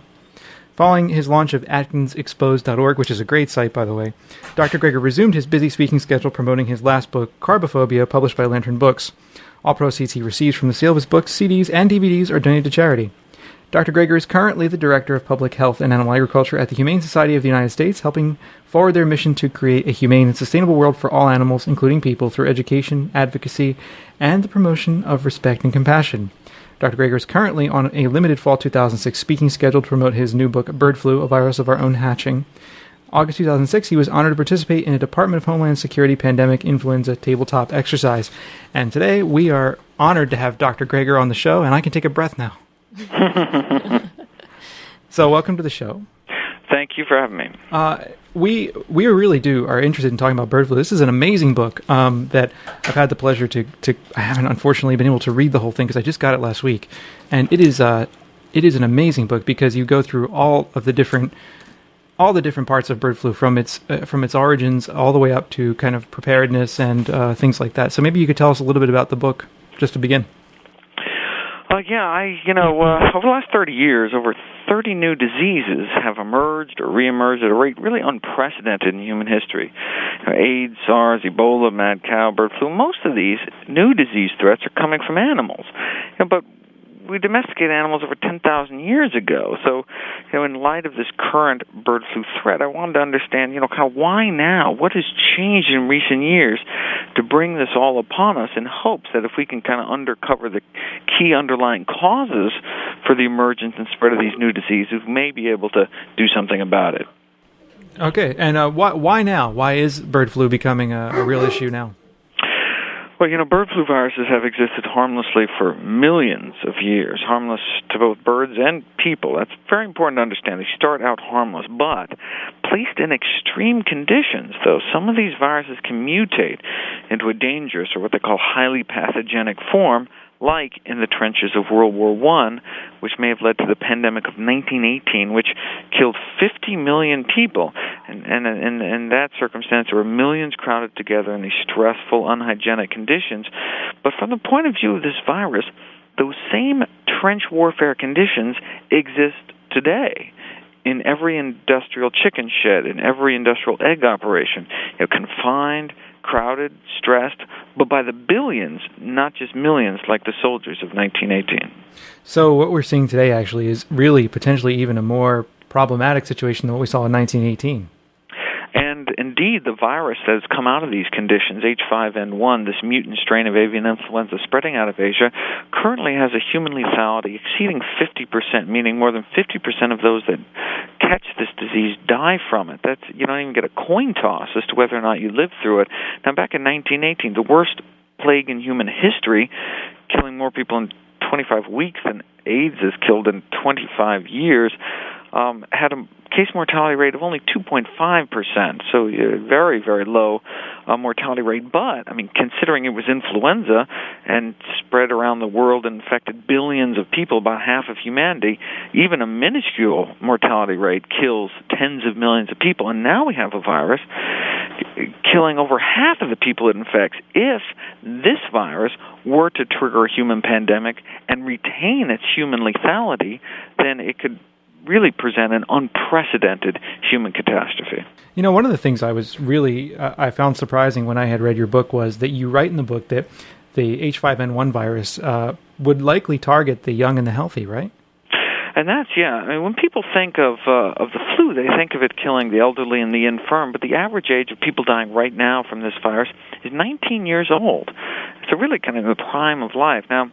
Following his launch of AtkinsExposed.org, which is a great site, by the way, Dr. Greger resumed his busy speaking schedule promoting his last book, Carbophobia, published by Lantern Books. All proceeds he receives from the sale of his books, CDs, and DVDs are donated to charity. Dr. Greger is currently the Director of Public Health and Animal Agriculture at the Humane Society of the United States, helping forward their mission to create a humane and sustainable world for all animals, including people, through education, advocacy, and the promotion of respect and compassion. Dr. Greger is currently on a limited fall 2006 speaking schedule to promote his new book, Bird Flu, A Virus of Our Own Hatching. August 2006, he was honored to participate in a Department of Homeland Security pandemic influenza tabletop exercise. And today, we are honored to have Dr. Greger on the show, and I can take a breath now. So welcome to the show. Thank you for having me. We really are interested in talking about bird flu. This is an amazing book that I've had the pleasure to I haven't unfortunately been able to read the whole thing because I just got it last week, and it is an amazing book because you go through all the different parts of bird flu from its origins all the way up to kind of preparedness and things like that. So maybe you could tell us a little bit about the book just to begin. Over the last 30 years, over 30 new diseases have emerged or reemerged at a rate really unprecedented in human history. AIDS, SARS, Ebola, mad cow, bird flu, most of these new disease threats are coming from animals. But we domesticated animals over 10,000 years ago. So, in light of this current bird flu threat, I wanted to understand, kind of why now? What has changed in recent years to bring this all upon us in hopes that if we can kind of uncover the key underlying causes for the emergence and spread of these new diseases, we may be able to do something about it. Okay, and why now? Why is bird flu becoming a real issue now? Well, bird flu viruses have existed harmlessly for millions of years, harmless to both birds and people. That's very important to understand. They start out harmless, but placed in extreme conditions, though, some of these viruses can mutate into a dangerous or what they call highly pathogenic form, like in the trenches of World War I, which may have led to the pandemic of 1918, which killed 50 million people. And in that circumstance, there were millions crowded together in these stressful, unhygienic conditions. But from the point of view of this virus, those same trench warfare conditions exist today in every industrial chicken shed, in every industrial egg operation. Confined, crowded, stressed, but by the billions, not just millions like the soldiers of 1918. So what we're seeing today actually is really potentially even a more problematic situation than what we saw in 1918. And indeed, the virus that has come out of these conditions, H5N1, this mutant strain of avian influenza spreading out of Asia, currently has a human lethality exceeding 50%, meaning more than 50% of those that catch this disease die from it. You don't even get a coin toss as to whether or not you live through it. Now, back in 1918, the worst plague in human history, killing more people in 25 weeks than AIDS has killed in 25 years, had a case mortality rate of only 2.5%, so very, very low mortality rate. But, I mean, considering it was influenza and spread around the world and infected billions of people, about half of humanity, even a minuscule mortality rate kills tens of millions of people. And now we have a virus killing over half of the people it infects. If this virus were to trigger a human pandemic and retain its human lethality, then it could really present an unprecedented human catastrophe. You know, one of the things I was really, I found surprising when I had read your book was that you write in the book that the H5N1 virus would likely target the young and the healthy, right? And that's, I mean, when people think of the flu, they think of it killing the elderly and the infirm, but the average age of people dying right now from this virus is 19 years old. So really kind of the prime of life. Now,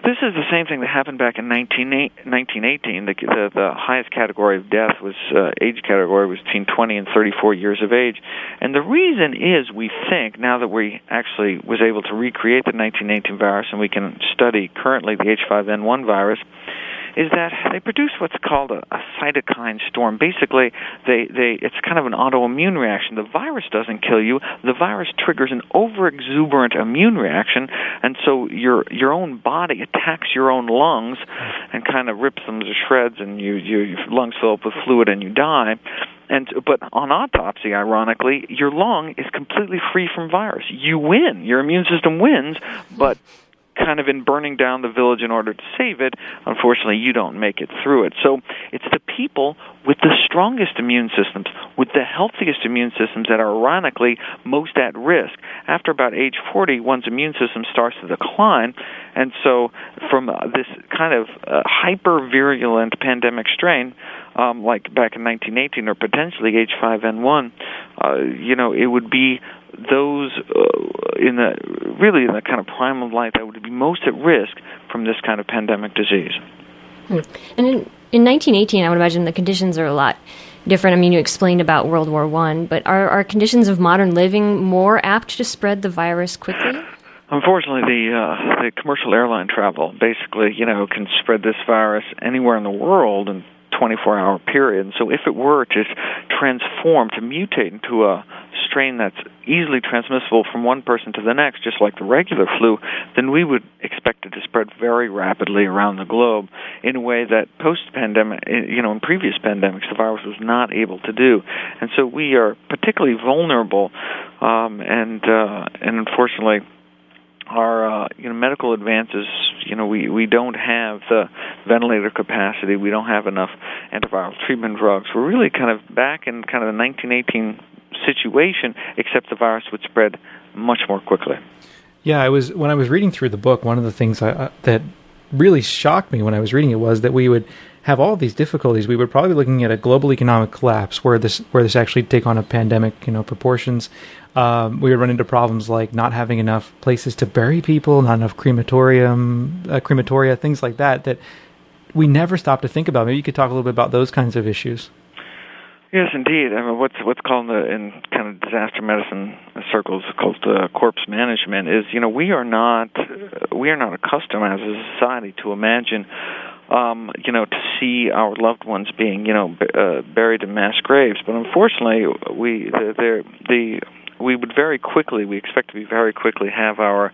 this is the same thing that happened back in 1918. The highest category of death was age category was between 20 and 34 years of age. And the reason is, we think, now that we actually was able to recreate the 1918 virus and we can study currently the H5N1 virus, is that they produce what's called a cytokine storm. Basically, it's kind of an autoimmune reaction. The virus doesn't kill you. The virus triggers an overexuberant immune reaction, and so your own body attacks your own lungs and kind of rips them to shreds, and your lungs fill up with fluid and you die. But on autopsy, ironically, your lung is completely free from virus. You win. Your immune system wins, but kind of in burning down the village in order to save it, unfortunately, you don't make it through it. So it's the people with the strongest immune systems, with the healthiest immune systems that are ironically most at risk. After about age 40, one's immune system starts to decline, and so from this kind of hyper-virulent pandemic strain, like back in 1918 or potentially H5N1, it would be those in the kind of prime of life that would be most at risk from this kind of pandemic disease. And in 1918, I would imagine the conditions are a lot different. I mean, you explained about World War I, but are conditions of modern living more apt to spread the virus quickly? Unfortunately, the commercial airline travel basically, can spread this virus anywhere in the world in 24-hour period. And so if it were to transform, to mutate into a strain that's easily transmissible from one person to the next, just like the regular flu, then we would expect it to spread very rapidly around the globe in a way that post-pandemic, in previous pandemics, the virus was not able to do. And so we are particularly vulnerable, and unfortunately, our medical advances, we don't have the ventilator capacity. We don't have enough antiviral treatment drugs. We're really kind of back in kind of the 1918 situation, except the virus would spread much more quickly. Yeah, when I was reading through the book, one of the things that really shocked me when I was reading it was that we would have all of these difficulties. We would probably be looking at a global economic collapse where this actually take on a pandemic, proportions. We would run into problems like not having enough places to bury people, not enough crematoria, things like that we never stop to think about. Maybe you could talk a little bit about those kinds of issues. Yes, indeed. I mean, what's called in kind of disaster medicine circles called corpse management is, we are not accustomed as a society to imagine, to see our loved ones being, buried in mass graves. But unfortunately, we expect to very quickly have our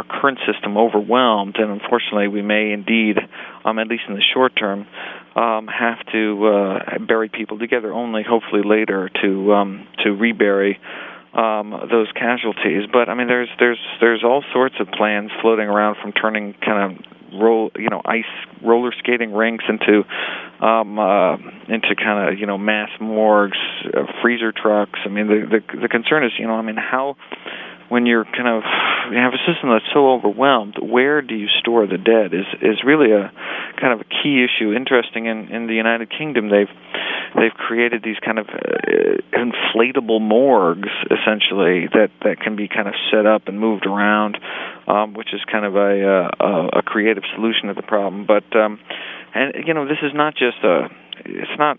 current system overwhelmed, and unfortunately, we may indeed, at least in the short term, have to bury people together. Only hopefully later to rebury those casualties. But I mean, there's all sorts of plans floating around, from turning kind of ice roller skating rinks into kind of mass morgues, freezer trucks. I mean, the concern is how, when you have a system that's so overwhelmed, where do you store the dead is really a kind of a key issue. Interesting, in the United Kingdom, they've created these kind of inflatable morgues, essentially, that can be kind of set up and moved around, which is kind of a creative solution to the problem. But this is not just it's not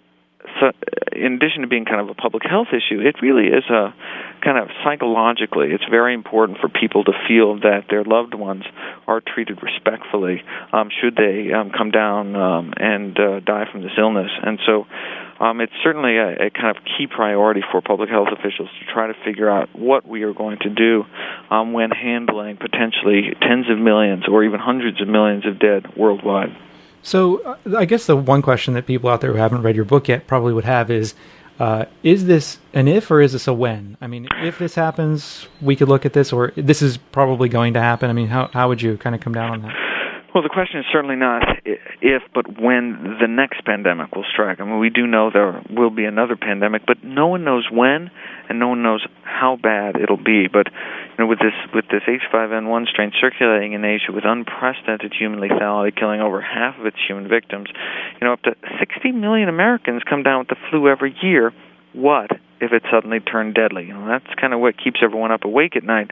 so in addition to being kind of a public health issue, it really is a kind of psychologically, it's very important for people to feel that their loved ones are treated respectfully should they come down and die from this illness. And so it's certainly a kind of key priority for public health officials to try to figure out what we are going to do when handling potentially tens of millions or even hundreds of millions of dead worldwide. So I guess the one question that people out there who haven't read your book yet probably would have is this an if or is this a when? I mean, if this happens, we could look at this, or this is probably going to happen. I mean, how would you kind of come down on that? Well, the question is certainly not if, but when the next pandemic will strike. I mean, we do know there will be another pandemic, but no one knows when, and no one knows how bad it'll be. But with this H5N1 strain circulating in Asia with unprecedented human lethality, killing over half of its human victims, up to 60 million Americans come down with the flu every year. What if it suddenly turned deadly? That's kind of what keeps everyone up awake at night.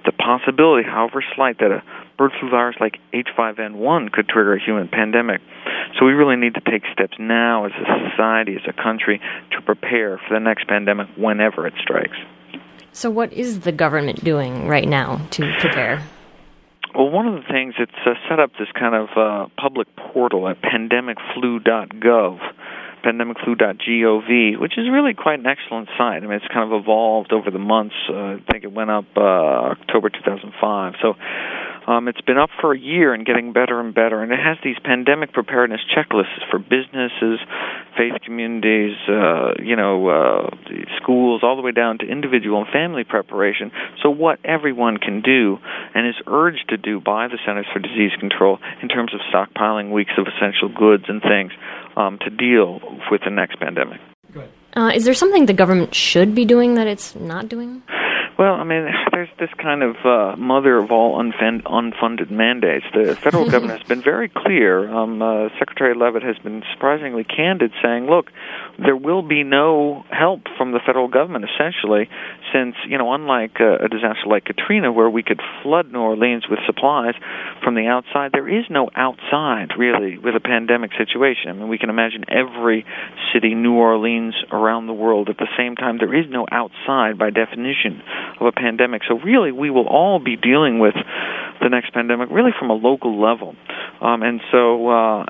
The possibility, however slight, that a bird flu virus like H5N1 could trigger a human pandemic. So we really need to take steps now as a society, as a country, to prepare for the next pandemic whenever it strikes. So what is the government doing right now to prepare? Well, one of the things, it's set up this kind of public portal at pandemicflu.gov, pandemicflu.gov, which is really quite an excellent site. I mean, it's kind of evolved over the months. I think it went up October 2005. So it's been up for a year and getting better and better. And it has these pandemic preparedness checklists for businesses, faith communities, schools, all the way down to individual and family preparation. So what everyone can do and is urged to do by the Centers for Disease Control in terms of stockpiling weeks of essential goods and things to deal with the next pandemic. Is there something the government should be doing that it's not doing? Well, I mean, there's this kind of mother of all unfunded mandates. The federal government has been very clear. Secretary Leavitt has been surprisingly candid, saying, look, there will be no help from the federal government, essentially, since, unlike a disaster like Katrina, where we could flood New Orleans with supplies from the outside, there is no outside, really, with a pandemic situation. I mean, we can imagine every city, New Orleans, around the world at the same time. There is no outside, by definition, of a pandemic. So really, we will all be dealing with the next pandemic really from a local level. And so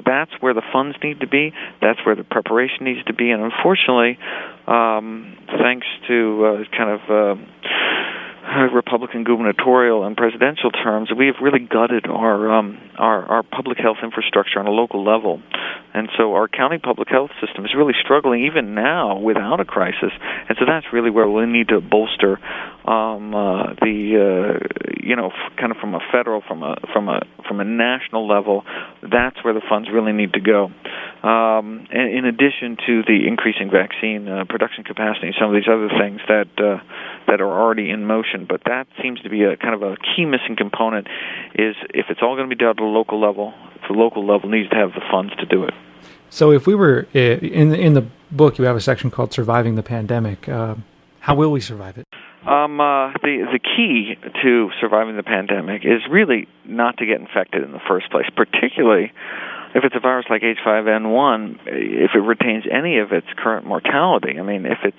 that's where the funds need to be. That's where the preparation needs to be. And unfortunately, thanks to Republican gubernatorial and presidential terms, we have really gutted our public health infrastructure on a local level. And so our county public health system is really struggling even now without a crisis. And so that's really where we need to bolster kind of from a federal, from a national level. That's where the funds really need to go. And in addition to the increasing vaccine production capacity, some of these other things that are already in motion. But that seems to be a kind of a key missing component, is if it's all going to be done at a local level, the local level needs to have the funds to do it. So if we were, in the book, you have a section called Surviving the Pandemic. How will we survive it? The key to surviving the pandemic is really not to get infected in the first place, particularly if it's a virus like H5N1, if it retains any of its current mortality. I mean, if it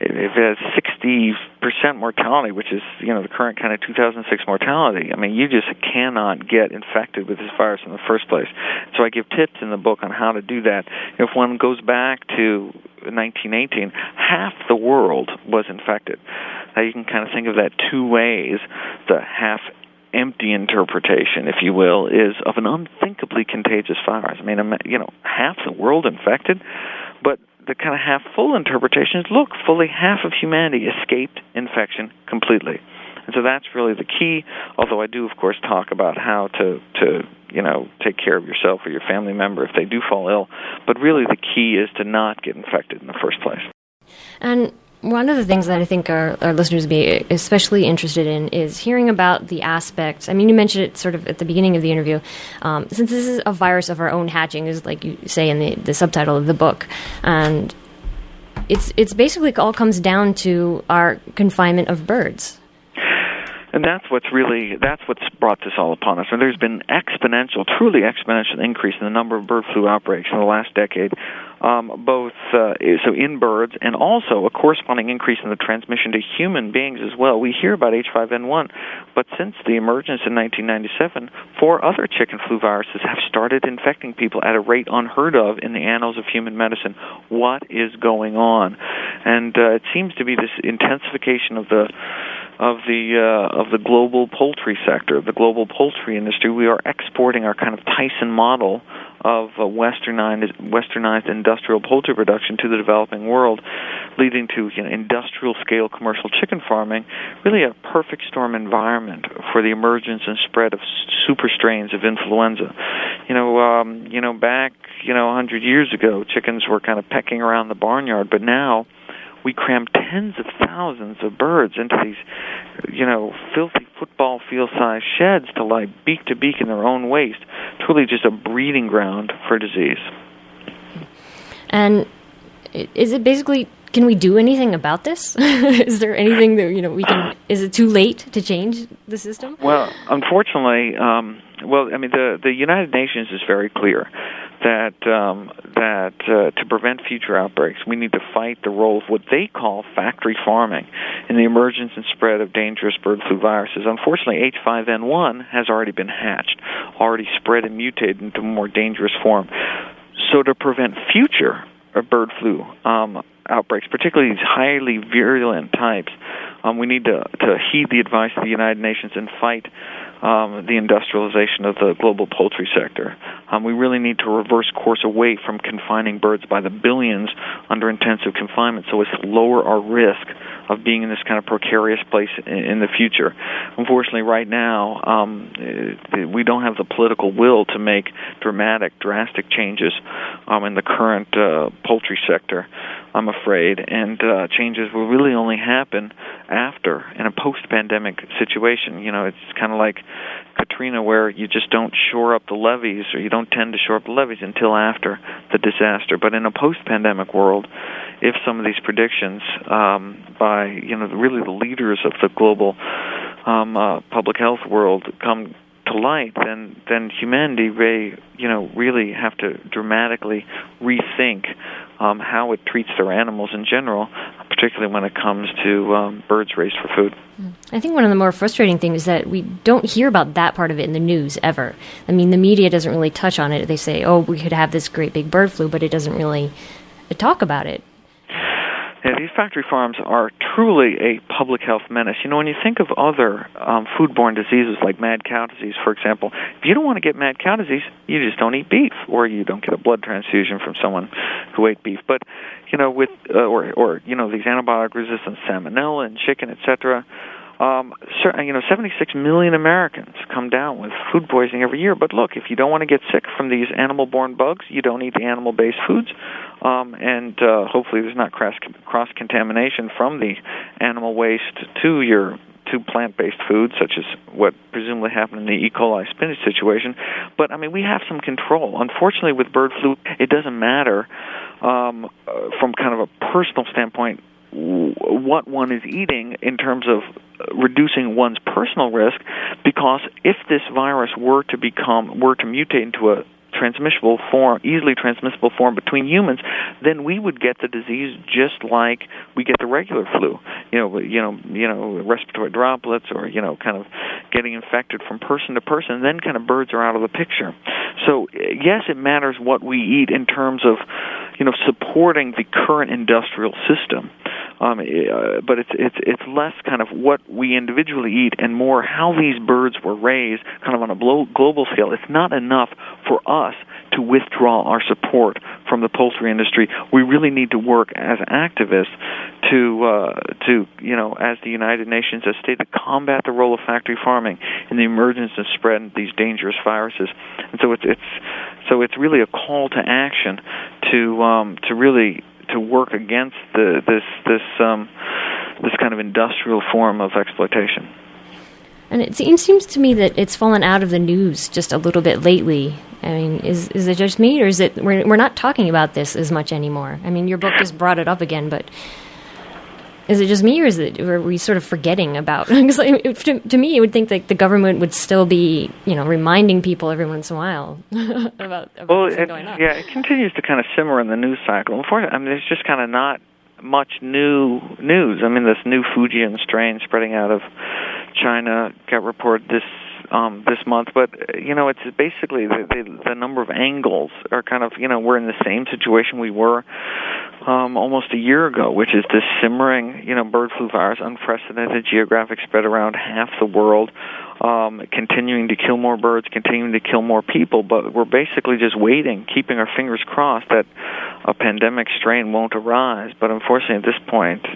has 60% mortality, which is, the current kind of 2006 mortality, I mean, you just cannot get infected with this virus in the first place. So I give tips in the book on how to do that. If one goes back to 1918, half the world was infected. Now you can kind of think of that two ways. The half empty interpretation, if you will, is of an unthinkably contagious virus. I mean, half the world infected, but the kind of half-full interpretation is, look, fully half of humanity escaped infection completely. And so that's really the key, although I do, of course, talk about how to take care of yourself or your family member if they do fall ill. But really the key is to not get infected in the first place. And one of the things that I think our listeners would be especially interested in is hearing about the aspects. I mean, you mentioned it sort of at the beginning of the interview. Since this is a virus of our own hatching, is like you say in the subtitle of the book, and it's basically all comes down to our confinement of birds. And that's what's brought this all upon us. And there's been truly exponential increase in the number of bird flu outbreaks in the last decade. both so in birds, and also a corresponding increase in the transmission to human beings as well. We hear about H5N1, but since the emergence in 1997, 4 other chicken flu viruses have started infecting people at a rate unheard of in the annals of human medicine. What is going on? And it seems to be this intensification of the global poultry sector, the global poultry industry. We are exporting our kind of Tyson model of westernized industrial poultry production to the developing world, leading to industrial-scale commercial chicken farming, really a perfect storm environment for the emergence and spread of super strains of influenza. Back 100 years ago, chickens were kind of pecking around the barnyard, but now we cram tens of thousands of birds into these, filthy football field-sized sheds to lie beak to beak in their own waste. Truly just a breeding ground for disease. And is it basically, can we do anything about this? Is there anything that, we can, is it too late to change the system? Well, unfortunately, the United Nations is very clear that to prevent future outbreaks, we need to fight the role of what they call factory farming in the emergence and spread of dangerous bird flu viruses. Unfortunately, H5N1 has already been hatched, already spread and mutated into a more dangerous form. So to prevent future bird flu outbreaks, particularly these highly virulent types, we need to heed the advice of the United Nations and fight the industrialization of the global poultry sector. We really need to reverse course away from confining birds by the billions under intensive confinement so as to lower our risk of being in this kind of precarious place in the future. Unfortunately, right now, we don't have the political will to make drastic changes in the current poultry sector, I'm afraid, and changes will really only happen after, in a post-pandemic situation. It's kind of like Katrina, where you just don't shore up the levees, or you don't tend to shore up the levees until after the disaster. But in a post-pandemic world, if some of these predictions by really the leaders of the global public health world come to light, then humanity may really have to dramatically rethink how it treats their animals in general, particularly when it comes to birds raised for food. I think one of the more frustrating things is that we don't hear about that part of it in the news ever. I mean, the media doesn't really touch on it. They say, we could have this great big bird flu, but it doesn't really talk about it. Yeah, these factory farms are truly a public health menace. When you think of other foodborne diseases like mad cow disease, for example, if you don't want to get mad cow disease, you just don't eat beef, or you don't get a blood transfusion from someone who ate beef. But with these antibiotic-resistant salmonella in chicken, etc. 76 million Americans come down with food poisoning every year. But look, if you don't want to get sick from these animal-borne bugs, you don't eat the animal-based foods, and hopefully there's not cross-contamination from the animal waste to plant-based foods, such as what presumably happened in the E. coli spinach situation. But, we have some control. Unfortunately, with bird flu, it doesn't matter from kind of a personal standpoint what one is eating in terms of reducing one's personal risk, because if this virus were to mutate into a easily transmissible form between humans, then we would get the disease just like we get the regular flu. Respiratory droplets, or kind of getting infected from person to person. And then kind of birds are out of the picture. So yes, it matters what we eat in terms of supporting the current industrial system. But it's less kind of what we individually eat and more how these birds were raised kind of on a global scale. It's not enough for us to withdraw our support from the poultry industry. We really need to work as activists to as the United Nations has stated, combat the role of factory farming in the emergence and spread of these dangerous viruses. And so it's really a call to action to work against this kind of industrial form of exploitation. And it seems to me that it's fallen out of the news just a little bit lately. I mean, is it just me, or is it we're not talking about this as much anymore? I mean, your book just brought it up again, but Is it just me, or are we sort of forgetting about? Because to me, it would think that the government would still be, reminding people every once in a while about what's going on. Yeah, it continues to kind of simmer in the news cycle. Unfortunately, I mean, there's just kind of not much new news. I mean, this new Fujian strain spreading out of China got reported this month, but it's basically the number of angles are kind of we're in the same situation we were almost a year ago, which is this simmering bird flu virus, unprecedented geographic spread around half the world, continuing to kill more birds, continuing to kill more people, but we're basically just waiting, keeping our fingers crossed that a pandemic strain won't arise. But unfortunately at this point,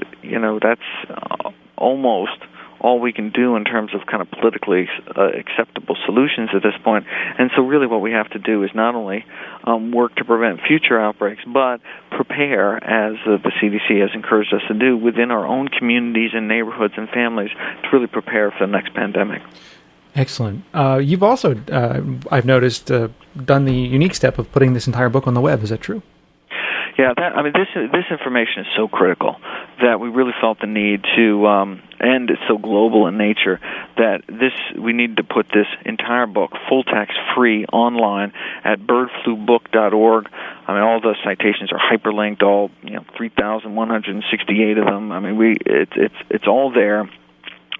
that's almost all we can do in terms of kind of politically acceptable solutions at this point. And so really what we have to do is not only work to prevent future outbreaks, but prepare, as the CDC has encouraged us to do, within our own communities and neighborhoods and families to really prepare for the next pandemic. Excellent. You've also, I've noticed, done the unique step of putting this entire book on the web. Is that true? Yeah, this information is so critical that we really felt the need to, and it's so global in nature, that we need to put this entire book, full text, free, online at birdflubook.org. I mean, all the citations are hyperlinked, all 3,168 of them. I mean, it's all there.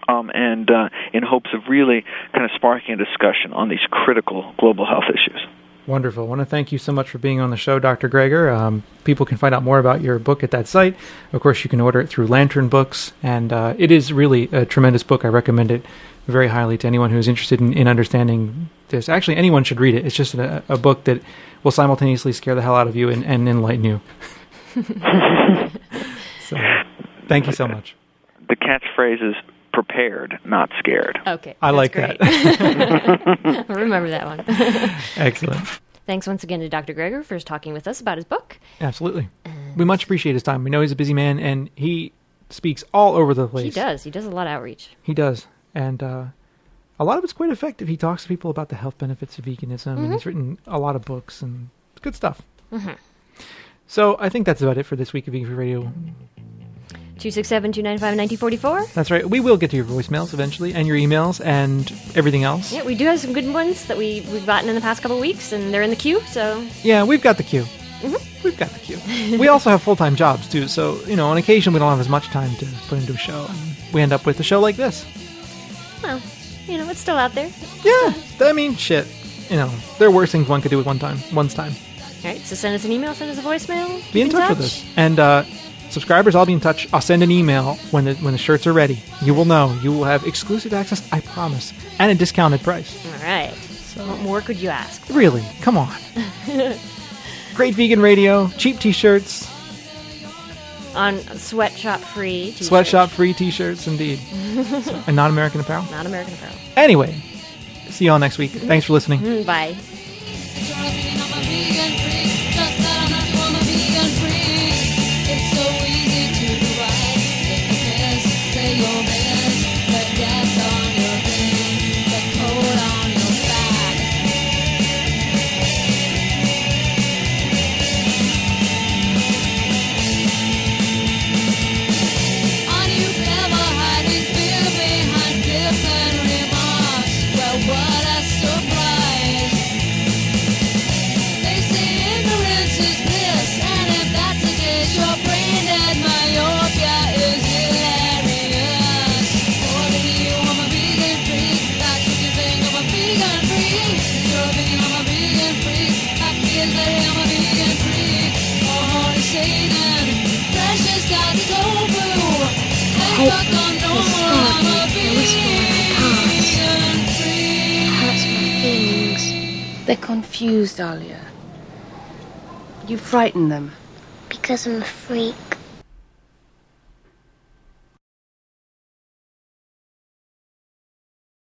And in hopes of really kind of sparking a discussion on these critical global health issues. Wonderful. I want to thank you so much for being on the show, Dr. Greger. People can find out more about your book at that site. Of course, you can order it through Lantern Books, and it is really a tremendous book. I recommend it very highly to anyone who is interested in understanding this. Actually, anyone should read it. It's just a book that will simultaneously scare the hell out of you and enlighten you. So, thank you so much. The catchphrase is prepared, not scared. Okay. I like great. that. I'll remember that one. Excellent. Thanks once again to Dr. Greger for talking with us about his book. Absolutely. We much appreciate his time. We know he's a busy man, and he speaks all over the place. He does. He does a lot of outreach. He does. And a lot of it's quite effective. He talks to people about the health benefits of veganism, and he's written a lot of books, and it's good stuff. Mm-hmm. So I think that's about it for this week of Vegan Free Radio. 267-295-1944. That's right. We will get to your voicemails eventually, and your emails, and everything else. Yeah, we do have some good ones that we've gotten in the past couple of weeks, and they're in the queue, so... Yeah, we've got the queue. Mm-hmm. We've got the queue. We also have full-time jobs, too, so, on occasion we don't have as much time to put into a show, and we end up with a show like this. Well, it's still out there. Yeah, I mean, shit. There are worse things one could do at one's time. All right, so send us an email, send us a voicemail. Be in touch with us. And, subscribers, I'll be in touch. I'll send an email when the shirts are ready. You will know. You will have exclusive access, I promise, and a discounted price. All right. So what more could you ask? Really? Come on. Great vegan radio, cheap T-shirts. On sweatshop-free T-shirts. Sweatshop-free T-shirts, indeed. And non-American apparel? Non-American apparel. Anyway, see you all next week. Thanks for listening. Bye. They're confused, Alia. You frighten them. Because I'm a freak.